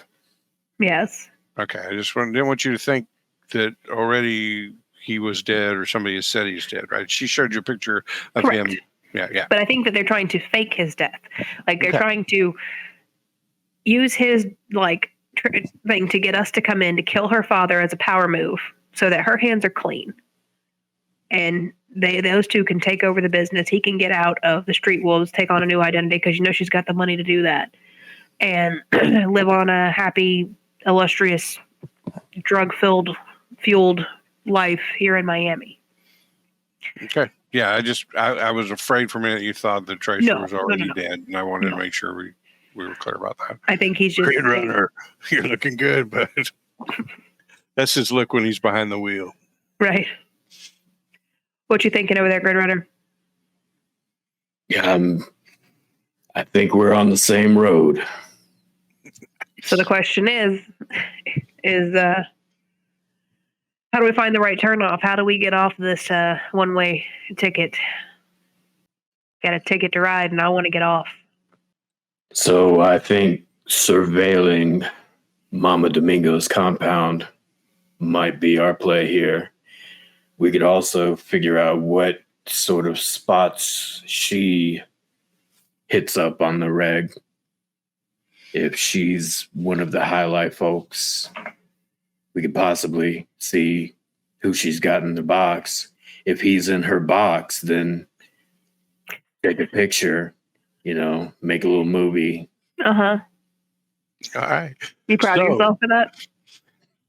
Speaker 2: Yes.
Speaker 1: Okay, I just didn't want you to think that already he was dead or somebody has said he's dead, right? She showed you a picture of
Speaker 2: Correct.
Speaker 1: him. Yeah.
Speaker 2: But I think that they're trying to fake his death. Like they're trying to use his thing to get us to come in to kill her father as a power move so that her hands are clean. And those two can take over the business. He can get out of the street wolves, take on a new identity because she's got the money to do that. And live on a happy, illustrious, fueled life here in Miami.
Speaker 1: Okay. Yeah, I was afraid for a minute you thought that Tracer was already dead, and I wanted to make sure we were clear about that.
Speaker 2: I think he's just
Speaker 1: Grid Runner. You're looking good, but that's his look when he's behind the wheel.
Speaker 2: Right. What you thinking over there, Grid Runner?
Speaker 3: Yeah, I think we're on the same road.
Speaker 2: So the question is how do we find the right turnoff? How do we get off this one-way ticket? Got a ticket to ride, and I want to get off.
Speaker 3: So I think surveilling Mama Domingo's compound might be our play here. We could also figure out what sort of spots she hits up on the reg. If she's one of the highlight folks, we could possibly see who she's got in the box. If he's in her box, then take a picture, make a little movie.
Speaker 2: Uh-huh.
Speaker 1: All right.
Speaker 2: You proud of yourself for that?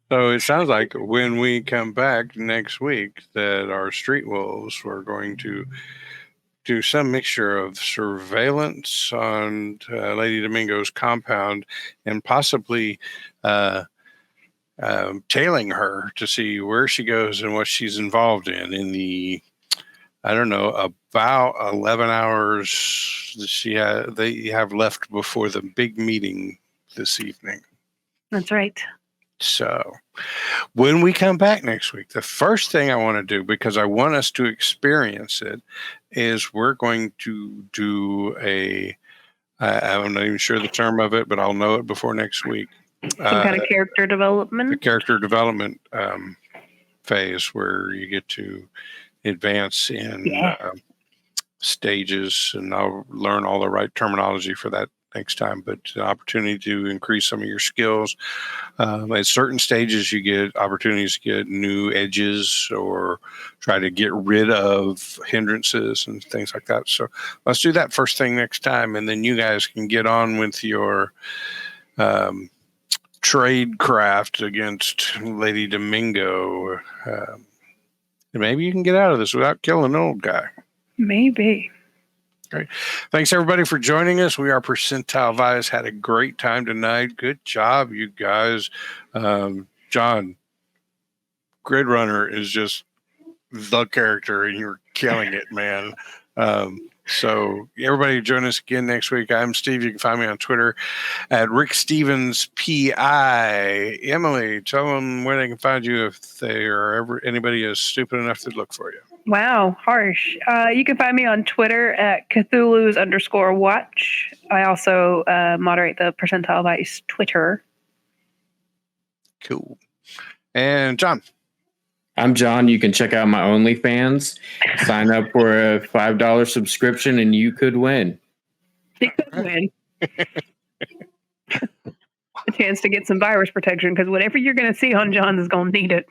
Speaker 1: So it sounds like when we come back next week that our street wolves were going to do some mixture of surveillance on Lady Domingo's compound and possibly tailing her to see where she goes and what she's involved in the, I don't know, about 11 hours that they have left before the big meeting this evening.
Speaker 2: That's right.
Speaker 1: So when we come back next week, the first thing I want to do, because I want us to experience it, is we're going to do I'm not even sure the term of it, but I'll know it before next week.
Speaker 2: Some kind of character development?
Speaker 1: The character development phase where you get to advance in stages, and I'll learn all the right terminology for that next time, but the opportunity to increase some of your skills. At certain stages, you get opportunities to get new edges or try to get rid of hindrances and things like that. So let's do that first thing next time, and then you guys can get on with your trade craft against Lady Domingo. Maybe you can get out of this without killing an old guy.
Speaker 2: Maybe.
Speaker 1: Great. Thanks, everybody, for joining us. We are Percentile Vice. Had a great time tonight. Good job, you guys. John, Grid Runner is just the character, and you're killing it, man. So everybody join us again next week. I'm Steve. You can find me on Twitter at Rick Stevens PI. Emily, tell them where they can find you if they are anybody is stupid enough to look for you.
Speaker 2: Wow, harsh. You can find me on Twitter at Cthulhu's_watch. I also moderate the Percentile Vice Twitter.
Speaker 1: Cool. And John.
Speaker 3: I'm John. You can check out my OnlyFans. Sign up for a $5 subscription, and you could win.
Speaker 2: You could win. A chance to get some virus protection, because whatever you're going to see on John is going to need it.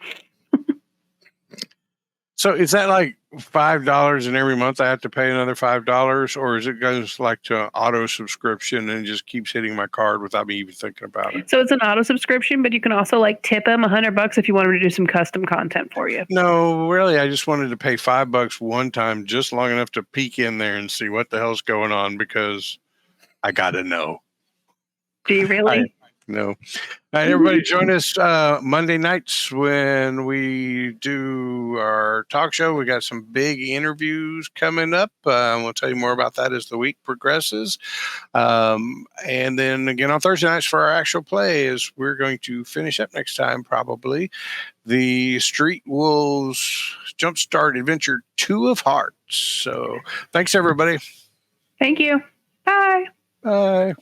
Speaker 1: So is that like $5 and every month I have to pay another $5, or is it goes like to auto subscription and just keeps hitting my card without me even thinking about it?
Speaker 2: So it's an auto subscription, but you can also like tip him $100 if you want him to do some custom content for you.
Speaker 1: No, really, I just wanted to pay $5 one time, just long enough to peek in there and see what the hell's going on, because I got to know.
Speaker 2: Do you really?
Speaker 1: No. All right, everybody, join us Monday nights when we do our talk show. We got some big interviews coming up. We'll tell you more about that as the week progresses. And then again on Thursday nights for our actual play, is we're going to finish up next time, probably, the Street Wolves Jumpstart Adventure 2 of Hearts. So thanks, everybody.
Speaker 2: Thank you. Bye.
Speaker 1: Bye.